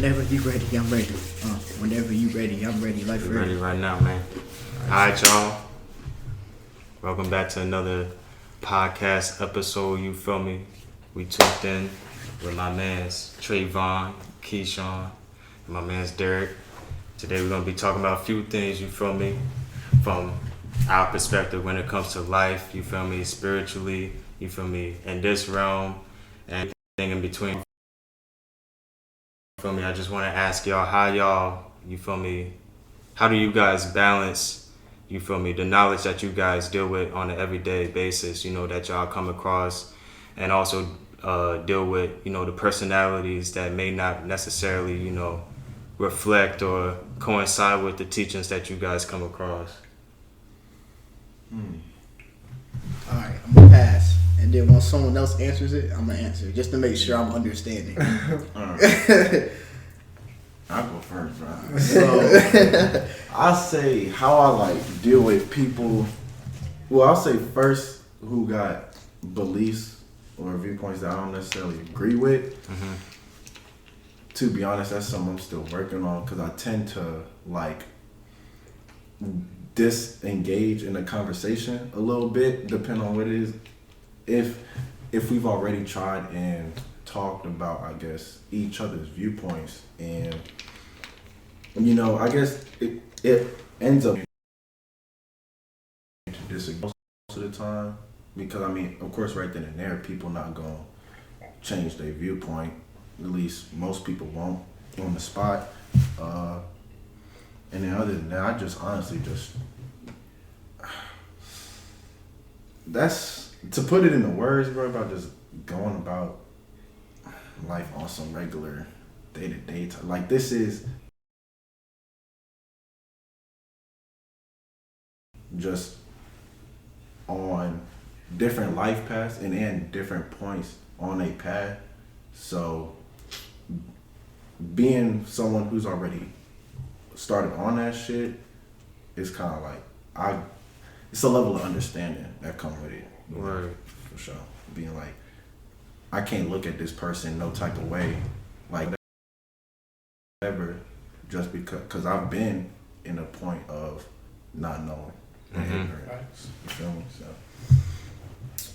Whenever you ready, I'm ready. Whenever you ready, I'm ready. Like ready right now, man. Alright, y'all. Welcome back to another podcast episode. You feel me? We tuned in with my mans Trayvon, Keyshawn, and my mans Derek. Today we're gonna be talking about a few things. You feel me? From our perspective when it comes to life. You feel me? Spiritually. You feel me? In this realm and everything in between. You feel me? I just want to ask y'all how y'all. You feel me? How do you guys balance, you feel me, the knowledge that you guys deal with on an everyday basis, you know, that y'all come across, and also deal with, you know, the personalities that may not necessarily, you know, reflect or coincide with the teachings that you guys come across? Alright, I'm gonna pass. And then once someone else answers it, I'm gonna answer just to make sure I'm understanding. Alright. I'll go first, bro. So I'll say how I like deal with people. Well, I'll say first who got beliefs or viewpoints that I don't necessarily agree with. Mm-hmm. To be honest, that's something I'm still working on because I tend to like disengage in the conversation a little bit, depending on what it is. If we've already tried and talked about, I guess, each other's viewpoints, and you know, I guess it ends up to disagree most of the time, because I mean, of course, right then and there, people not gonna change their viewpoint. At least most people won't on the spot. And then other than that, I just honestly that's to put it into words, bro, about just going about life on some regular day-to-day time. Like, this is just on different life paths and different points on a path. So being someone who's already started on that shit is kind of like it's a level of understanding that come with it. Right. For sure. Being like, I can't look at this person no type of way, like whatever, just because I've been in a point of not knowing and ignorance. You feel me? So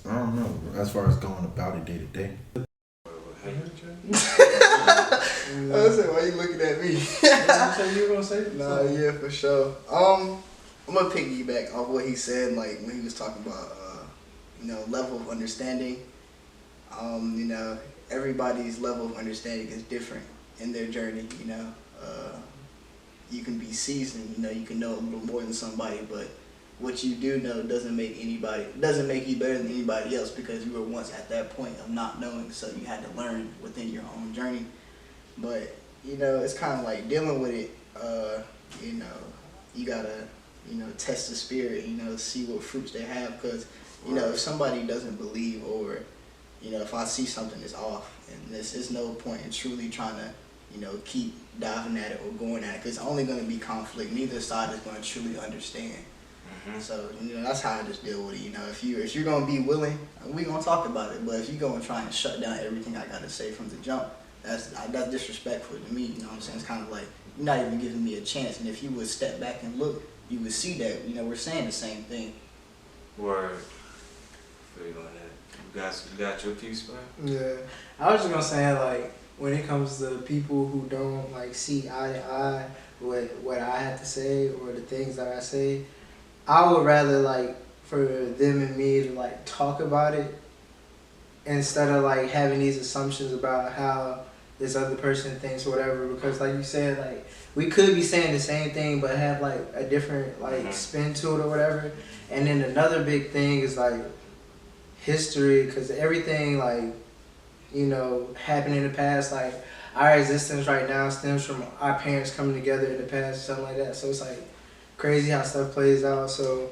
I don't know. As far as going about it day to day. I was like, why you looking at me? You were gonna say? Nah, yeah, for sure. I'm gonna piggyback off what he said, like when he was talking about, you know, level of understanding. You know, everybody's level of understanding is different in their journey. You know, you can be seasoned. You know, you can know a little more than somebody, but what you do know doesn't make you better than anybody else, because you were once at that point of not knowing, so you had to learn within your own journey. But you know, it's kind of like dealing with it. You know, you gotta, you know, test the spirit. You know, see what fruits they have, because you know, if somebody doesn't believe, or you know, if I see something that's off, and there's no point in truly trying to, you know, keep diving at it or going at it, because it's only going to be conflict. Neither side is going to truly understand. So, you know, that's how I just deal with it. You know, if you're gonna be willing, we gonna talk about it. But if you go and try and shut down everything I gotta say from the jump, that's disrespectful to me. You know what I'm saying? It's kind of like you're not even giving me a chance. And if you would step back and look, you would see that, you know, we're saying the same thing. Word. Feel you on that. You got your piece, man? Yeah. I was just gonna say, like, when it comes to people who don't like see eye to eye with what I have to say or the things that I say, I would rather like for them and me to like talk about it instead of like having these assumptions about how this other person thinks or whatever, because like you said, like we could be saying the same thing but have like a different like spin to it or whatever. And then another big thing is like history, because everything like, you know, happened in the past, like our existence right now stems from our parents coming together in the past, something like that. So it's like crazy how stuff plays out. So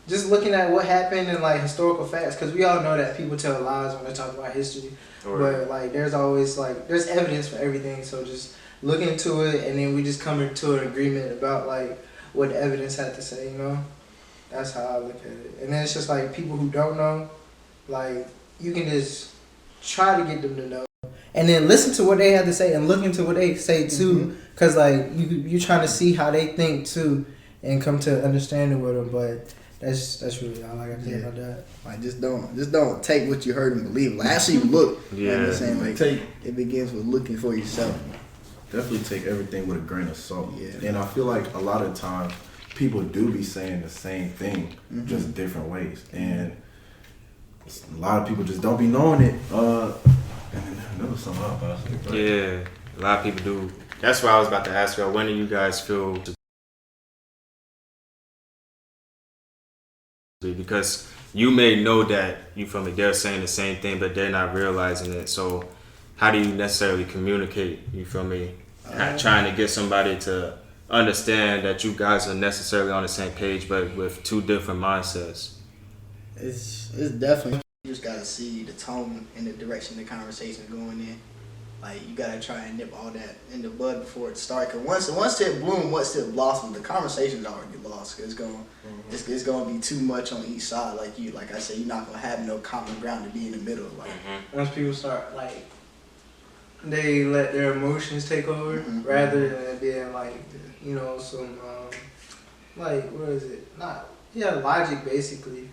just looking at what happened and like historical facts, because we all know that people tell lies when they talk about history. But like there's always like there's evidence for everything. So just look into it, and then we just come into an agreement about like what the evidence had to say. You know, that's how I look at it. And then it's just like people who don't know, like you can just try to get them to know. and then listen to what they have to say and look into what they say too, because like you trying to see how they think too, and come to understanding with them. But that's really all I got to say about that. Like just don't take what you heard and believe. Like actually look. You know what I'm saying? Like it begins with looking for yourself. Definitely take everything with a grain of salt. Yeah. And I feel like a lot of times people do be saying the same thing, just different ways. And a lot of people just don't be knowing it. And then there was something else I said, Yeah, a lot of people do. That's why I was about to ask y'all, when do you guys feel? Because you may know that, you feel me, they're saying the same thing, but they're not realizing it. So how do you necessarily communicate, you feel me? Trying to get somebody to understand that you guys are necessarily on the same page, but with two different mindsets. It's definitely, you just gotta see the tone and the direction the conversation going in. Like you gotta try and nip all that in the bud before it starts. Cause once it blooms, once it blossoms, the conversation's already lost. Cause it's gonna be too much on each side. Like I said, you're not gonna have no common ground to be in the middle. Like once people start like, they let their emotions take over rather than being like, you know, some like what is it? Logic basically.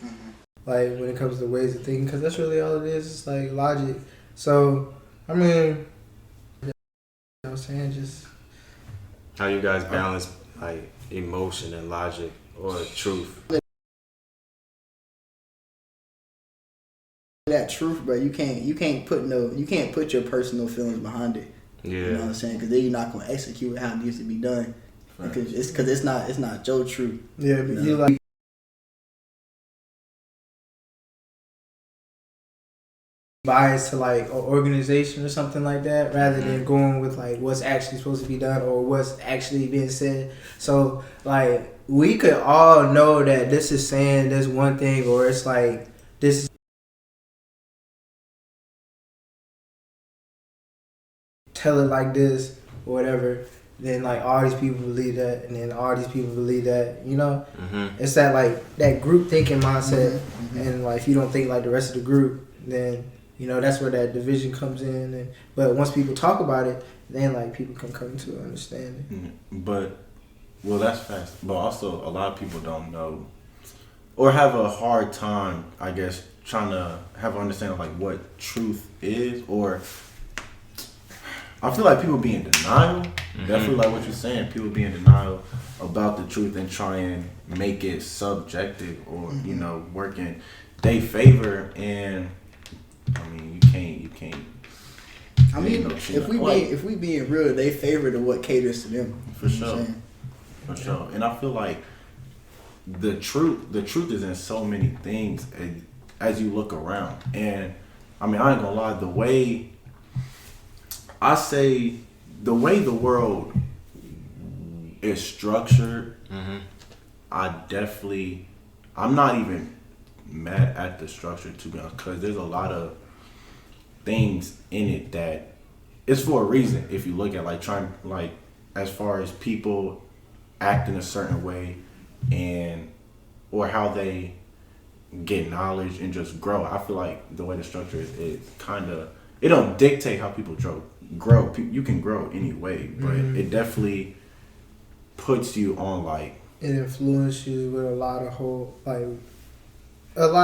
Like when it comes to ways of thinking, because that's really all it is. It's like logic. So I mean, you know what I'm saying, just how you guys balance like emotion and logic or truth. That truth, bro. You can't put your personal feelings behind it. Yeah. You know what I'm saying? Because then you're not gonna execute it how it needs to be done. Right. Because it's not your truth. Yeah, but you like bias to like an organization or something like that, rather than going with like what's actually supposed to be done or what's actually being said. So like we could all know that this is saying this one thing, or it's like this. Tell it like this or whatever, then like all these people believe that, and then all these people believe that, you know. It's that like that group thinking mindset, and like if you don't think like the rest of the group, then you know that's where that division comes in. And but once people talk about it, then like people can come to an understanding. But well, that's fast. But also a lot of people don't know or have a hard time, I guess, trying to have an understanding of like what truth is, or I feel like people be in denial. Definitely like what you're saying. People be in denial about the truth and try and make it subjective or, you know, work in they favor. And I mean, you can't. I mean, if we being real, they favor to what caters to them. For sure. For sure. And I feel like the truth is in so many things as you look around. And I mean, I ain't gonna lie, the way the world is structured, I'm not even mad at the structure, to be honest, because there's a lot of things in it that it's for a reason. If you look at like as far as people act in a certain way and or how they get knowledge and just grow, I feel like the way the structure is kind of, it don't dictate how people grow. You can grow anyway, but it definitely puts you on like, it influences you with a lot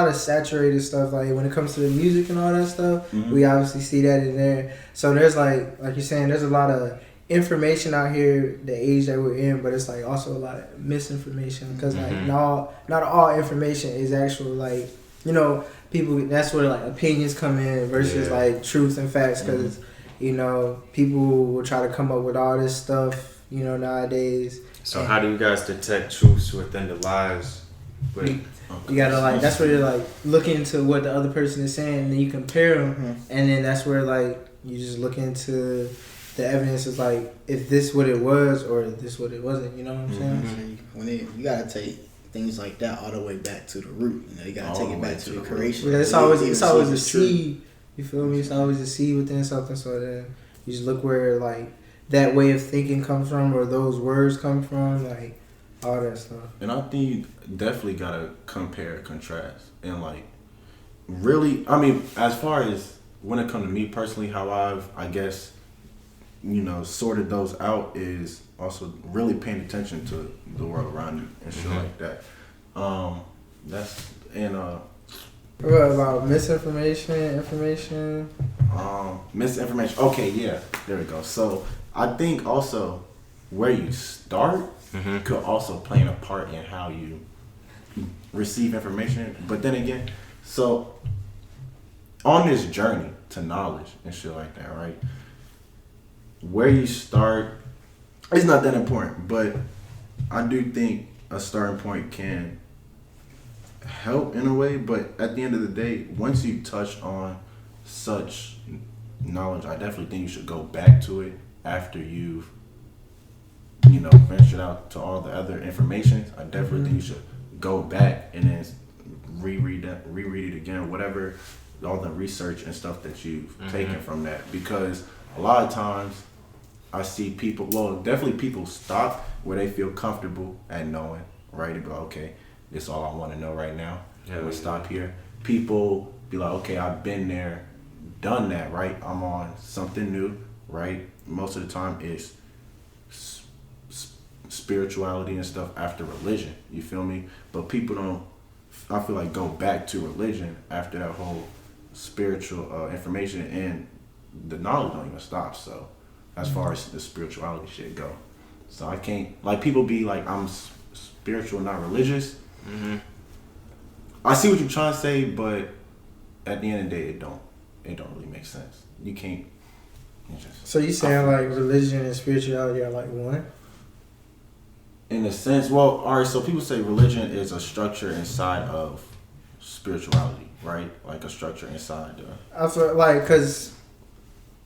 of saturated stuff. Like when it comes to the music and all that stuff, we obviously see that in there. So there's like you're saying, there's a lot of information out here, the age that we're in, but it's like also a lot of misinformation, because like not all information is actual, like, you know, people, that's where like opinions come in versus like truth and facts, because you know, people will try to come up with all this stuff, you know, nowadays. So how do you guys detect truths within the lies? You gotta like, that's where you're like looking into what the other person is saying, and then you compare them, and then that's where like you just look into the evidence. Is like, if this what it was or this what it wasn't, you know what I'm saying? You gotta take things like that all the way back to the root. You know, you gotta take it back to the creation. Yeah, it's always a seed. You feel me? It's always a seed within something. So then you just look where like that way of thinking comes from, or those words come from, like all that stuff. And I think you definitely gotta compare, contrast, and like really, I mean, as far as when it comes to me personally, how I guess, sorted those out is also really paying attention to the world around you and shit like that. What about misinformation, information? Misinformation. Okay, yeah, there we go. So I think also where you start could also play a part in how you receive information. But then again, so on this journey to knowledge and shit like that, right? Where you start, it's not that important, but I do think a starting point can help in a way. But at the end of the day, once you touch on such knowledge, I definitely think you should go back to it after you've ventured out to all the other information. I definitely think you should go back and then reread it again, whatever, all the research and stuff that you've taken from that. Because a lot of times I see people, definitely people stop where they feel comfortable at knowing, right? They go, okay, this is all I want to know right now. I'm going to stop here. People be like, okay, I've been there, done that, right? I'm on something new, right? Most of the time it's spirituality and stuff after religion, you feel me? But people don't, I feel like, go back to religion after that whole spiritual information, and the knowledge don't even stop. So as far as the spirituality shit go, so I can't, like, people be like, I'm spiritual, not religious. I see what you're trying to say, but at the end of the day, it don't really make sense. You can't. So you saying like religion and spirituality are like one? In a sense, well, all right. So people say religion is a structure inside of spirituality, right? Like a structure inside. I feel like, cause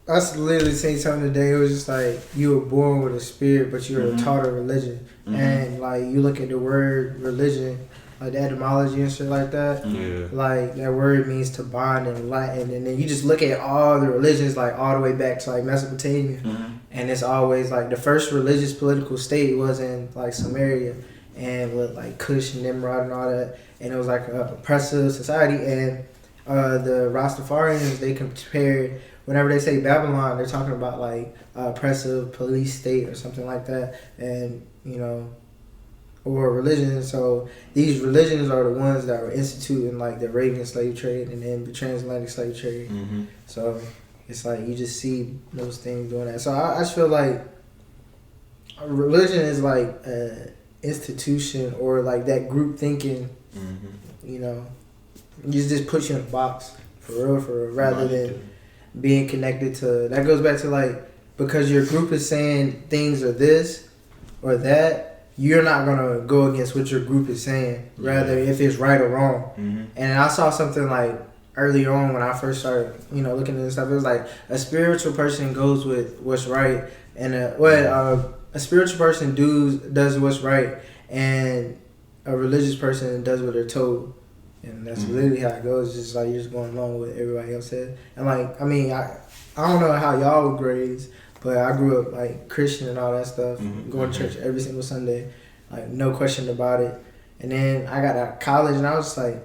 I was literally saying something today. It was just like you were born with a spirit, but you were taught a religion, and like you look at the word religion, like the etymology and shit like that. Like that word means to bond in Latin, and then you just look at all the religions, like all the way back to like Mesopotamia, and it's always like the first religious political state was in like Samaria, and with like Cush and Nimrod and all that, and it was like an oppressive society. And the Rastafarians, they compared, whenever they say Babylon, they're talking about like oppressive police state or something like that, and or religion. So these religions are the ones that were instituting like the Arabian slave trade and then the transatlantic slave trade. So it's like you just see those things doing that. So I just feel like religion is like an institution, or like that group thinking. It just puts you in a box for real, rather than being connected to. That goes back to like, because your group is saying things are this or that, you're not gonna go against what your group is saying, rather if it's right or wrong. And I saw something like earlier on when I first started, looking at this stuff. It was like a spiritual person goes with what's right, and a spiritual person does what's right, and a religious person does what they're told. And that's literally how it goes. It's just like you're just going along with what everybody else said. And like, I mean, I don't know how y'all were raised, but I grew up like Christian and all that stuff, going to church every single Sunday, like no question about it. And then I got out of college, and I was like,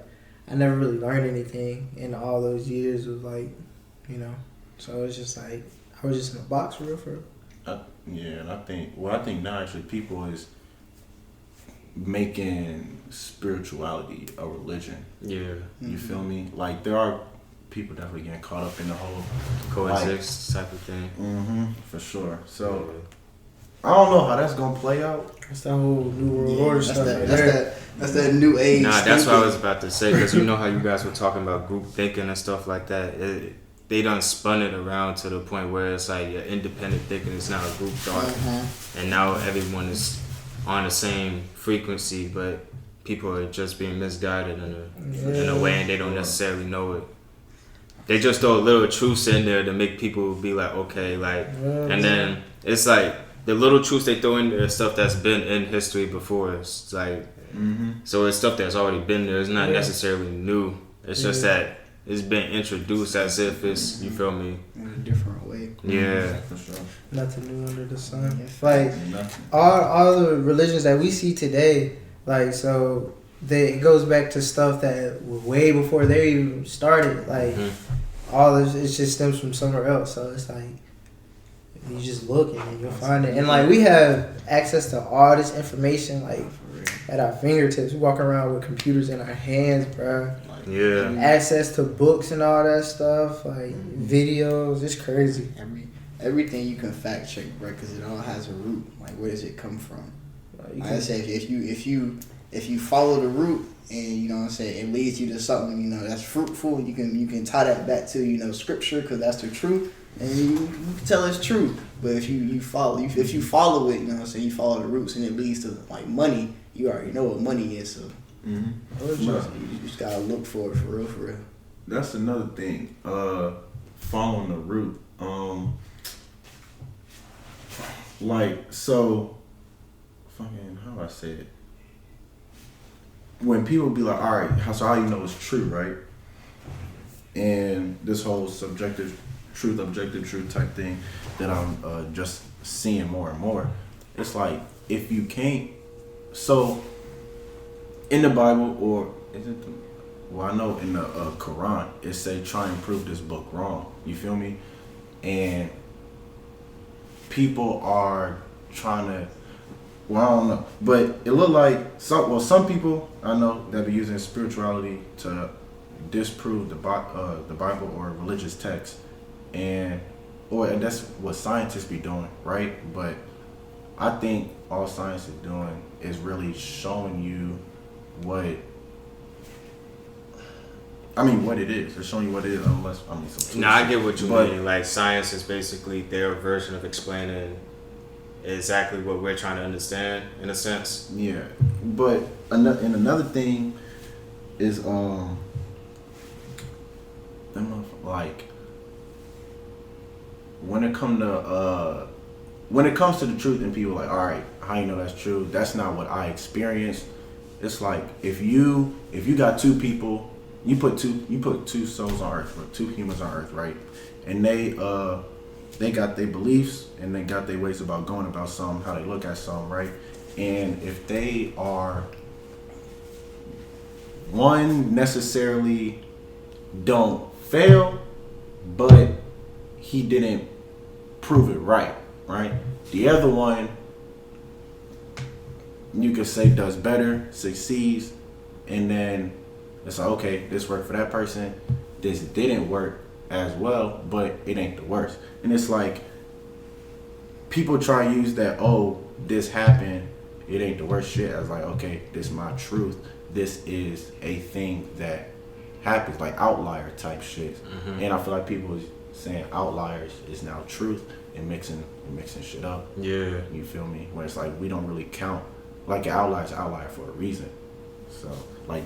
I never really learned anything in all those years of like, So it's just like I was just in a box for real. And I think now actually people is making spirituality a religion. You feel me? Like there are people definitely getting caught up in the whole coexist type of thing. For sure. So I don't know how that's gonna play out. That's that whole new world order stuff. That's that new age. Nah, that's what I was about to say, because you know how you guys were talking about group thinking and stuff like that. They done spun it around to the point where it's like your independent thinking is now a group thought, and now everyone is on the same frequency, but people are just being misguided in a way, and they don't necessarily know it. They just throw a little truth in there to make people be like, okay, like, and then it's like the little truths they throw in there is stuff that's been in history before. It's like, so it's stuff that's already been there. It's not necessarily new. It's just that it's been introduced as if it's, you feel me? In a different way. Yeah. For sure. Nothing new under the sun. Like, all the religions that we see today, like, it goes back to stuff that was way before they even started. Like, all this it just stems from somewhere else. So it's like you just look and you'll find it. And like we have access to all this information like at our fingertips. We walk around with computers in our hands, bro. Yeah. Access to books and all that stuff, like videos. It's crazy. Everything you can fact check, bro, because it all has a root. Like, where does it come from? Like I say, if you follow the root and you know what I'm saying, it leads you to something that's fruitful. You can tie that back to scripture because that's the truth, and you can tell it's true. But if you follow it, you know what I'm saying, you follow the roots and it leads to like money. You already know what money is, so you just gotta look for it for real. That's another thing. Following the root. Like, so, fucking, how do I say it? When people be like, all right, so how you know it's true, right? And this whole subjective truth, objective truth type thing that I'm just seeing more and more. It's like, if you can't, so, in the Bible, or is it I know in the Quran, it say try and prove this book wrong. You feel me? And people are trying to, I don't know, but it look like some people I know that be using spirituality to disprove the Bible or religious text, and that's what scientists be doing, right? But I think all science is doing is really showing you what it is. It's showing you what it is, unless some. I get what you mean. Like, science is basically their version of explaining exactly what we're trying to understand, in a sense. Yeah, but another thing is like when it comes to the truth, and people like, all right, how you know that's true? That's not what I experienced. It's like if you got two people. You put two souls on earth, or two humans on earth, right? And they got their beliefs and they got their ways about going about something, how they look at something, right? And if they are, one necessarily don't fail, but he didn't prove it right? The other one, you could say does better, succeeds, and then it's like, okay, this worked for that person. This didn't work as well, but it ain't the worst. And it's like, people try to use that, oh, this happened, it ain't the worst shit, as like, okay, this is my truth. This is a thing that happens, like outlier type shit. Mm-hmm. And I feel like people is saying outliers is now truth and mixing shit up. Yeah. You feel me? Where it's like, we don't really count. Like, an outlier is an outlier for a reason. So, like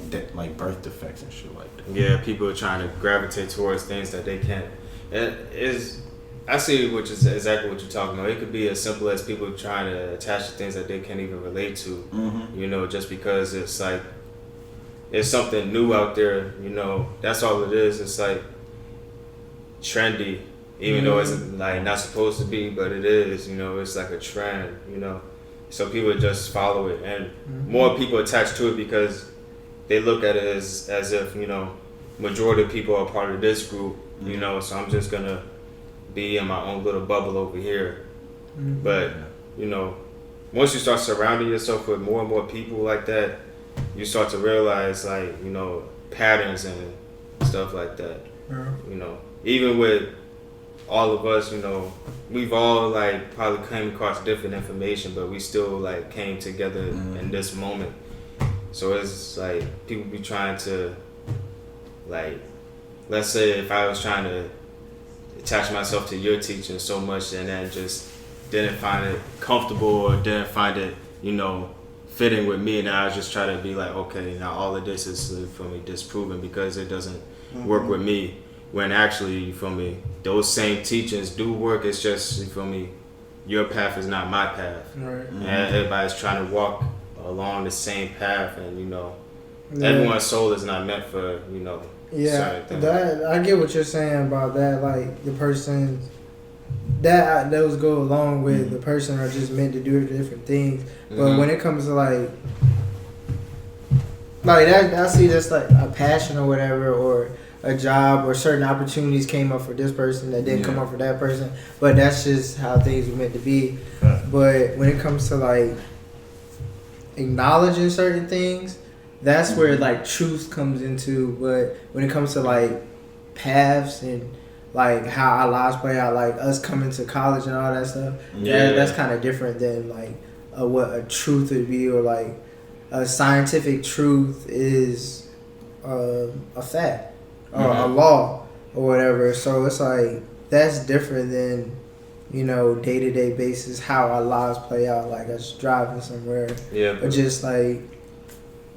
birth defects and shit like that. Yeah, people are trying to gravitate towards things that they can't. I see exactly what you're talking about. It could be as simple as people trying to attach to things that they can't even relate to. Mm-hmm. Just because it's like, it's something new out there, that's all it is. It's like trendy, even though it's like not supposed to be, but it is, it's like a trend, So people just follow it, and more people attach to it because they look at it as if, majority of people are part of this group, so I'm just gonna be in my own little bubble over here. Mm-hmm. But, once you start surrounding yourself with more and more people like that, you start to realize, like, patterns and stuff like that. Yeah. Even with all of us, we've all like probably came across different information, but we still like came together in this moment. So it's like people be trying to, like, let's say if I was trying to attach myself to your teaching so much and then just didn't find it comfortable or didn't find it, fitting with me, and I was just trying to be like, okay, now all of this is for me disproven because it doesn't work with me. When actually, you feel me, those same teachings do work. It's just, you feel me, your path is not my path. Right. And everybody's trying to walk along the same path, and everyone's soul is not meant for certain things. That I get what you're saying about that. Like, the person that those go along with the person are just meant to do different things. But when it comes to like that, I see that's like a passion or whatever, or a job or certain opportunities came up for this person that didn't come Yeah. up for that person. But that's just how things were meant to be. Right. But when it comes to like acknowledging certain things, that's where like truth comes into. But when it comes to like paths and like how our lives play out, like us coming to college and all that stuff, that's kind of different than like what a truth would be, or like a scientific truth is a fact or a law or whatever. So it's like that's different than, you know, day-to-day basis how our lives play out, like us driving somewhere, or just like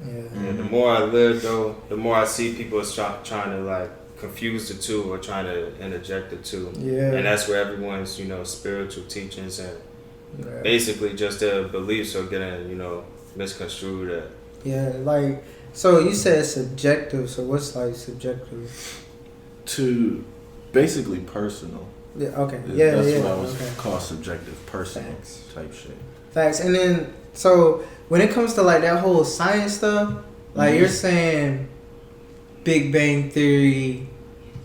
the more I live though, the more I see people trying to like confuse the two or trying to interject the two, and that's where everyone's, you know, spiritual teachings and basically just their beliefs are getting, you know, misconstrued at. Like, so you said subjective, so what's like subjective? To basically personal. That's what I was call subjective, personal type shit. Facts. And then, so when it comes to like that whole science stuff, like you're saying Big Bang Theory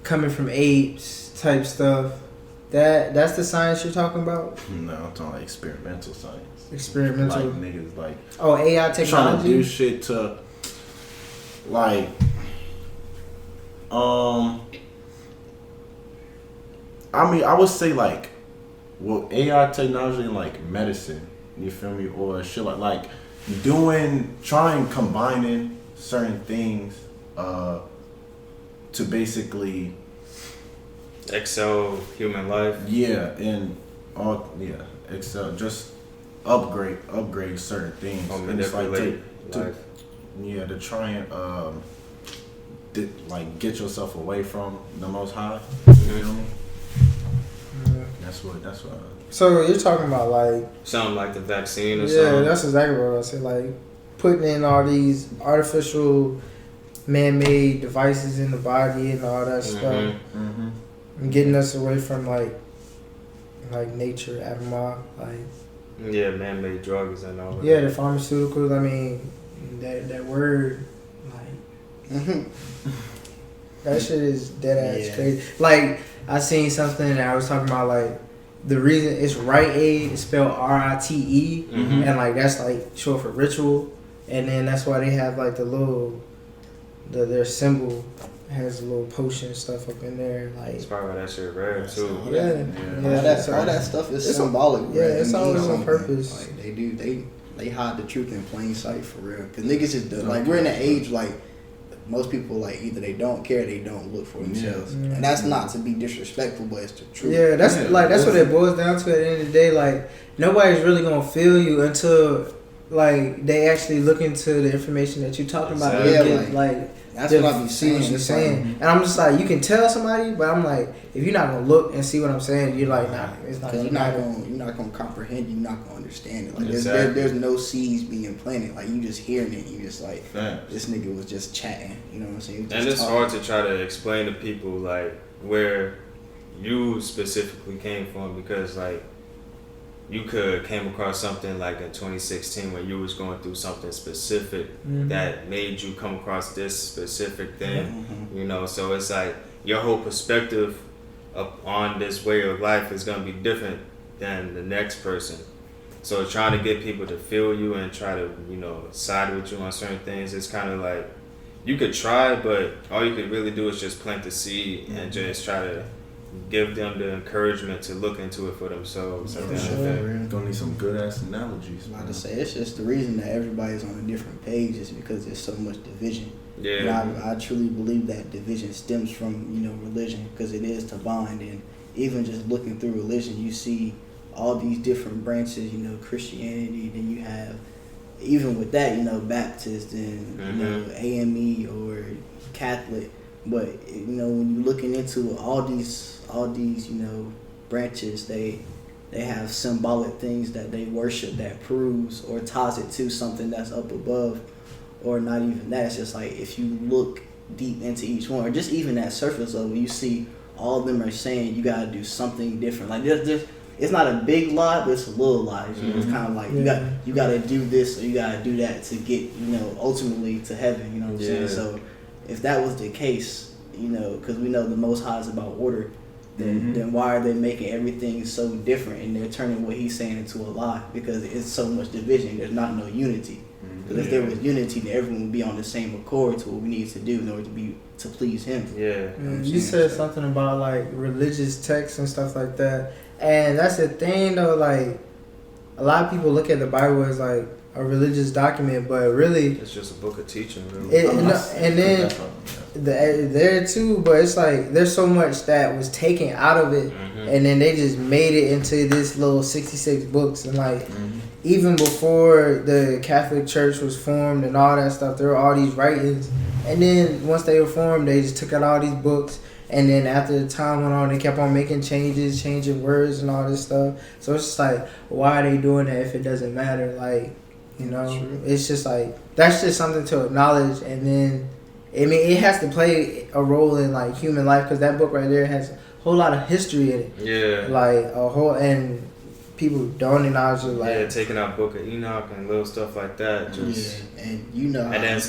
coming from apes type stuff, that's the science you're talking about? No, I'm talking like experimental science. Experimental. Like niggas like AI technology? trying to do shit to like I mean, I would say like, well, AI technology and like medicine, you feel me, or shit like combining certain things to basically excel human life. Excel, just upgrade certain things. And it's like to try and like get yourself away from the Most High. You feel me? That's what. So you're talking about like something like the vaccine or something? Yeah, that's exactly what I said. Like putting in all these artificial, man-made devices in the body and all that stuff, and getting us away from like nature, Adamah, like man-made drugs and all that. The pharmaceuticals. I mean, that word, like that shit is dead ass crazy. Like I seen something and I was talking about like the reason it's Rite Aid is spelled RITE, and like that's like short for ritual, and then that's why they have like their symbol has a little potion stuff up in there. Like it's probably why that shit rare too. All that stuff is symbolic. It's always on purpose. Like they hide the truth in plain sight for real. Cause niggas just like we're in an age like most people like either they don't care, they don't look for themselves, and that's not to be disrespectful, but it's the truth. Yeah, that's what it boils down to. At the end of the day, like nobody's really gonna feel you until like they actually look into the information that you're talking about. That's what I be seeing. And I'm just like, you can tell somebody, but I'm like, if you're not gonna look and see what I'm saying, you're like, nah, it's not. Because you're not gonna comprehend. You're not gonna understand it. Like there's no seeds being planted. Like you just hearing it. You just like this nigga was just chatting. You know what I'm saying? And it's hard to try to explain to people like where you specifically came from, because like you could came across something like in 2016 when you was going through something specific that made you come across this specific thing, you know. So it's like your whole perspective on this way of life is gonna be different than the next person. So trying to get people to feel you and try to, you know, side with you on certain things, it's kind of like you could try, but all you could really do is just plant the seed and just try to give them the encouragement to look into it for themselves. We're gonna need some good ass analogies. I was about to say, it's just the reason that everybody's on a different page is because there's so much division. Yeah. And I truly believe that division stems from, you know, religion, because it is to bind. And even just looking through religion, you see all these different branches, you know, Christianity, then you have, even with that, you know, Baptist and, you know, AME or Catholic. But, you know, when you're looking into all these, you know, branches, they have symbolic things that they worship that proves or ties it to something that's up above, or not even that. It's just like if you look deep into each one, or just even at surface level, you see all of them are saying you gotta do something different. Like there's it's not a big lie, but it's a little lie. You know, it's kind of like you gotta do this or you gotta do that to get, you know, ultimately to heaven. You know what I'm saying? So if that was the case, because we know the Most High is about order. Then why are they making everything so different and they're turning what he's saying into a lie? Because it's so much division. There's not no unity. Because if there was unity, then everyone would be on the same accord to what we need to do in order to please him. Yeah. You said something about like religious texts and stuff like that, and that's the thing though. Like a lot of people look at the Bible as like a religious document, but really it's just a book of teaching, really. And then there too, but it's like there's so much that was taken out of it, and then they just made it into this little 66 books, and like even before the Catholic Church was formed and all that stuff, there were all these writings, and then once they were formed, they just took out all these books. And then after the time went on, they kept on making changes, changing words and all this stuff. So it's just like, why are they doing that if it doesn't matter? Like, it's just like, that's just something to acknowledge. And then, I mean, it has to play a role in like human life, because that book right there has a whole lot of history in it. Yeah. Like a whole, and people don't acknowledge it. Like, taking out Book of Enoch and little stuff like that. Just, and and then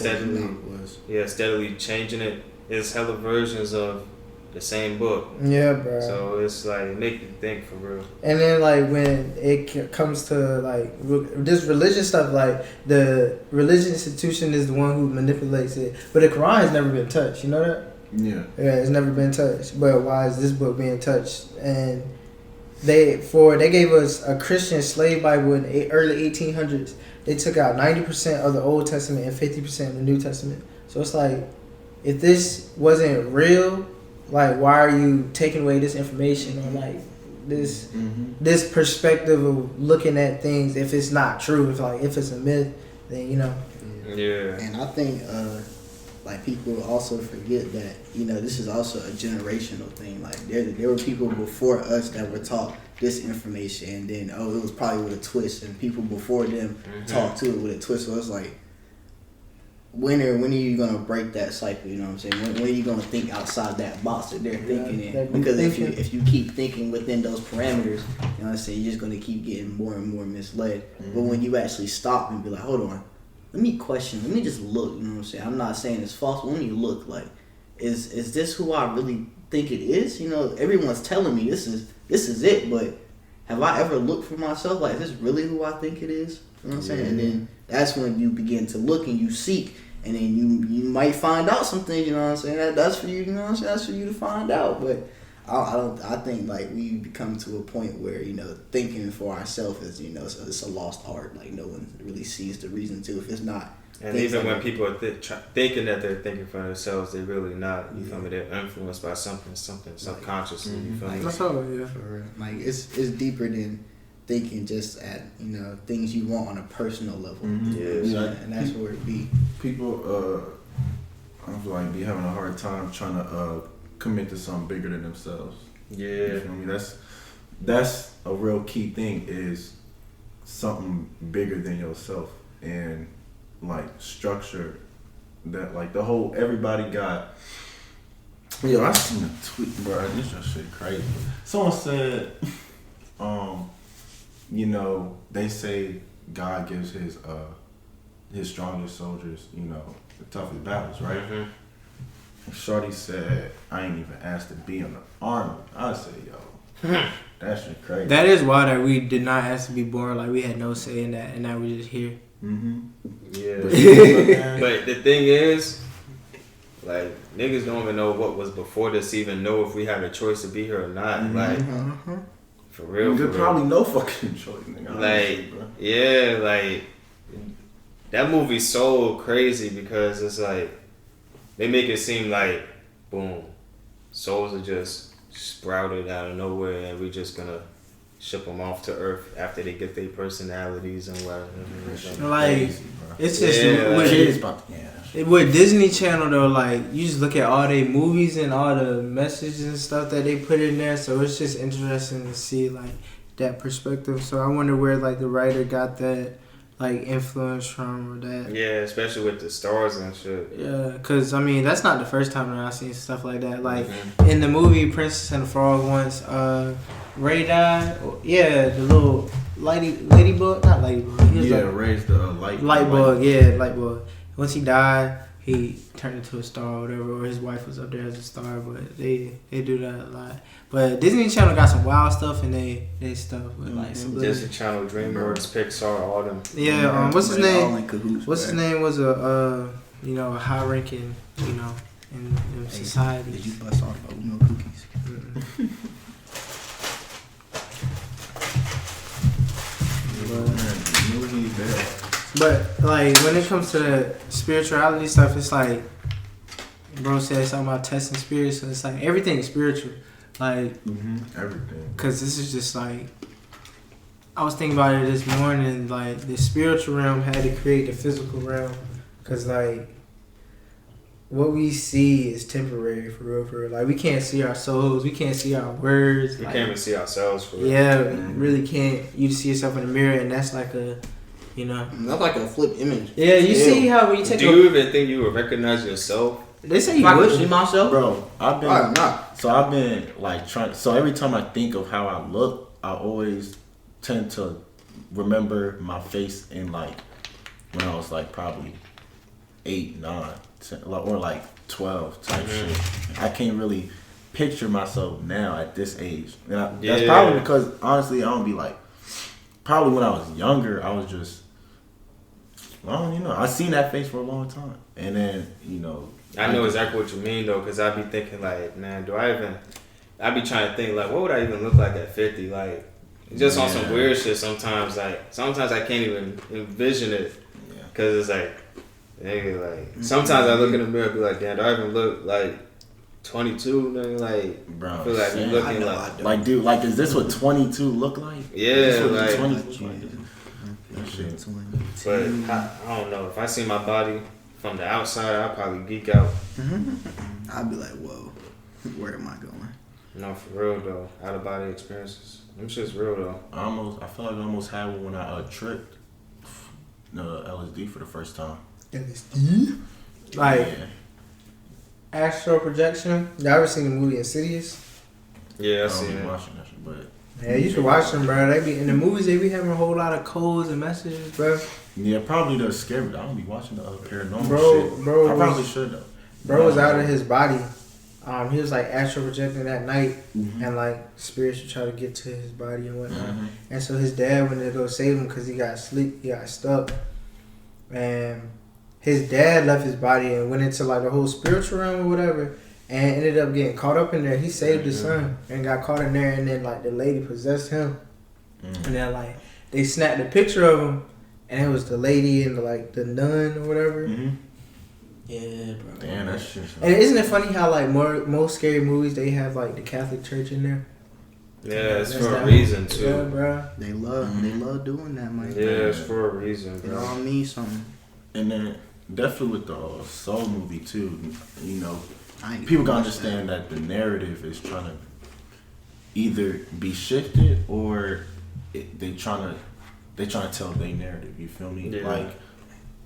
steadily changing it. It's hella versions of the same book. Yeah, bro. So it's like make you think for real. And then like when it comes to like this religious stuff, like the religious institution is the one who manipulates it, but the Quran has never been touched. You know that? Yeah, it's never been touched. But why is this book being touched? And they gave us a Christian slave Bible in the early 1800s. They took out 90% of the Old Testament and 50% of the New Testament. So it's like, if this wasn't real, like, why are you taking away this information or like this this perspective of looking at things? If it's not true, if it's a myth, then Yeah. And I think like people also forget that this is also a generational thing. Like there were people before us that were taught this information, and then it was probably with a twist, and people before them talked to it with a twist. So it's like, when are you gonna break that cycle? You know what I'm saying? When are you gonna think outside that box that they're thinking in? Because if you keep thinking within those parameters, you know what I'm saying, you're just gonna keep getting more and more misled. But when you actually stop and be like, hold on, let me question, let me just look. You know what I'm saying? I'm not saying it's false, but when you look, like, is this who I really think it is? Everyone's telling me this is it, but have I ever looked for myself? Like, is this really who I think it is? You know what I'm saying? And then that's when you begin to look and you seek. And then you might find out some things, you know what I'm saying? That's for you, you know what I'm saying? That's for you to find out. But I think like we become to a point where, thinking for ourselves is, it's a lost art. Like no one really sees the reason to if it's not. And even when people are thinking that they're thinking for themselves, they're really not. You feel me? They're influenced by something subconsciously. You feel me? That's all, yeah. For real. Like it's deeper than thinking just at things you want on a personal level. And that's where it be. People I feel like be having a hard time trying to commit to something bigger than themselves. Yeah. You feel me? That's a real key thing, is something bigger than yourself, and like structure that, like the whole, everybody got. I seen a tweet, bro. This just shit crazy. Someone said, they say God gives his strongest soldiers, the toughest battles, right? And Shorty said, I ain't even asked to be in the army. I said, yo, that shit crazy. That is why that we did not ask to be born. Like, we had no say in that, and now we're just here. Yeah. But the thing is, like, niggas don't even know what was before this to even know if we had a choice to be here or not. Like, for real. There's probably no fucking choice, nigga. Like, yeah, like, that movie's so crazy because it's like, they make it seem like, boom, souls are just sprouted out of nowhere and we just gonna ship them off to Earth after they get their personalities and whatever. Like, it's just with Disney Channel though, like, you just look at all their movies and all the messages and stuff that they put in there, so it's just interesting to see like that perspective. So I wonder where like the writer got that like influence from, or that. Yeah, especially with the stars and shit. Yeah, because I mean that's not the first time that I've seen stuff like that. Like in the movie Princess and the Frog, once Ray died. Yeah, the little ladybug, not ladybug. Ray's the light bug. Yeah, light bug. Once he died, he turned into a star or whatever, or his wife was up there as a star. But they do that a lot. But Disney Channel got some wild stuff and they stuff with like some Disney Channel, DreamWorks, Pixar, all them. Yeah, what's his name? All in cahoots, What's his name was a high ranking, in society. Did you bust off oatmeal cookies? But like when it comes to the spirituality stuff, it's like bro said something about testing spirits, so it's like everything is spiritual, like everything. Cause this is just like I was thinking about it this morning, like the spiritual realm had to create the physical realm, cause like what we see is temporary for real, for real. Like we can't see our souls, we can't see our words. We like, can't even see ourselves for real. Yeah, we really can't. You see yourself in the mirror, and that's like a, That's like a flip image. Yeah, you see how when you take. Do you even think you would recognize yourself? They say you I would. can see myself, bro. I've been like trying. So every time I think of how I look, I always tend to remember my face in like when I was like probably 8, 9, 10, or like 12 type shit. I can't really picture myself now at this age, and that's probably because honestly I don't be like. Probably when I was younger, I was just. I seen that face for a long time, and then I know exactly what you mean though, cause I be thinking like, man, I be trying to think like, what would I even look like at 50? Like, just on some weird shit. Sometimes I can't even envision it, cause it's like, nigga, like sometimes I look in the mirror and be like, damn, do I even look like 22? Nigga, like, bro, I feel like we looking like, dude, like, is this what 22 look like? Yeah, like. 20 look like? But I don't know. If I see my body from the outside, I'll probably geek out. I'll be like, whoa, where am I going? No, for real though. Out of body experiences. Them shit's real though. I feel like I almost had one when I tripped LSD for the first time. LSD? Like astral projection. Y'all ever seen the movie Insidious? Yeah, I seen it. Watching that shit, but yeah, you should watch them, bro. They be in the movies. They be having a whole lot of codes and messages, bro. Yeah, probably they're scary. I don't be watching the paranormal shit. Bro, I probably should though. Bro was out of his body. He was like astral projecting that night, and like spirits would try to get to his body and whatnot. And so his dad went to go save him because he got stuck, and his dad left his body and went into like the whole spiritual realm or whatever, and ended up getting caught up in there. He saved his son and got caught in there, and then like the lady possessed him, and then like they snapped a picture of him, and it was the lady and the nun or whatever. Yeah, bro. Damn, that shit. And isn't it funny how like most scary movies they have like the Catholic Church in there? Yeah, it's for a reason too. Yeah, bro. They love doing that, man. Yeah, it's for a reason, bro. It all means something. And then definitely with the Soul movie too, people gotta understand that the narrative is trying to either be shifted or they trying to tell their narrative. You feel me? Yeah. Like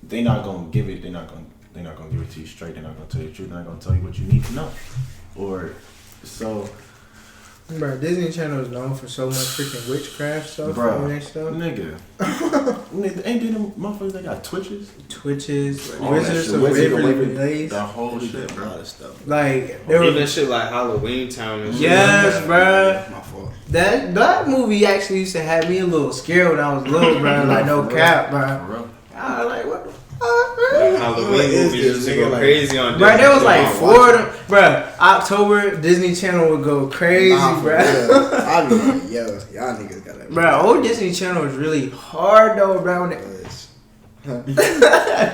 they're not gonna give it to you straight. They're not gonna tell you the truth. They're not gonna tell you what you need to know. Or so. Bro, Disney Channel is known for so much freaking witchcraft stuff. Bro, and stuff. Nigga. Ain't they them motherfuckers that got Twitches, Wizards of Waverly Place. The whole shit, bro. A lot of stuff. Like there Even was shit like Halloween Town and shit. yes, bro. My fault. That movie actually used to have me a little scared when I was little, bro. Like no cap, bro. For real. I was like, what the fuck, bro? Halloween What is movies this used to nigga go like? crazy on Bro, Disney. there was like 4 of them. Bro, October, Disney Channel would go crazy, bro. I'd be like, yo, y'all niggas got that. Bro, old Disney Channel was really hard though, bro. When it,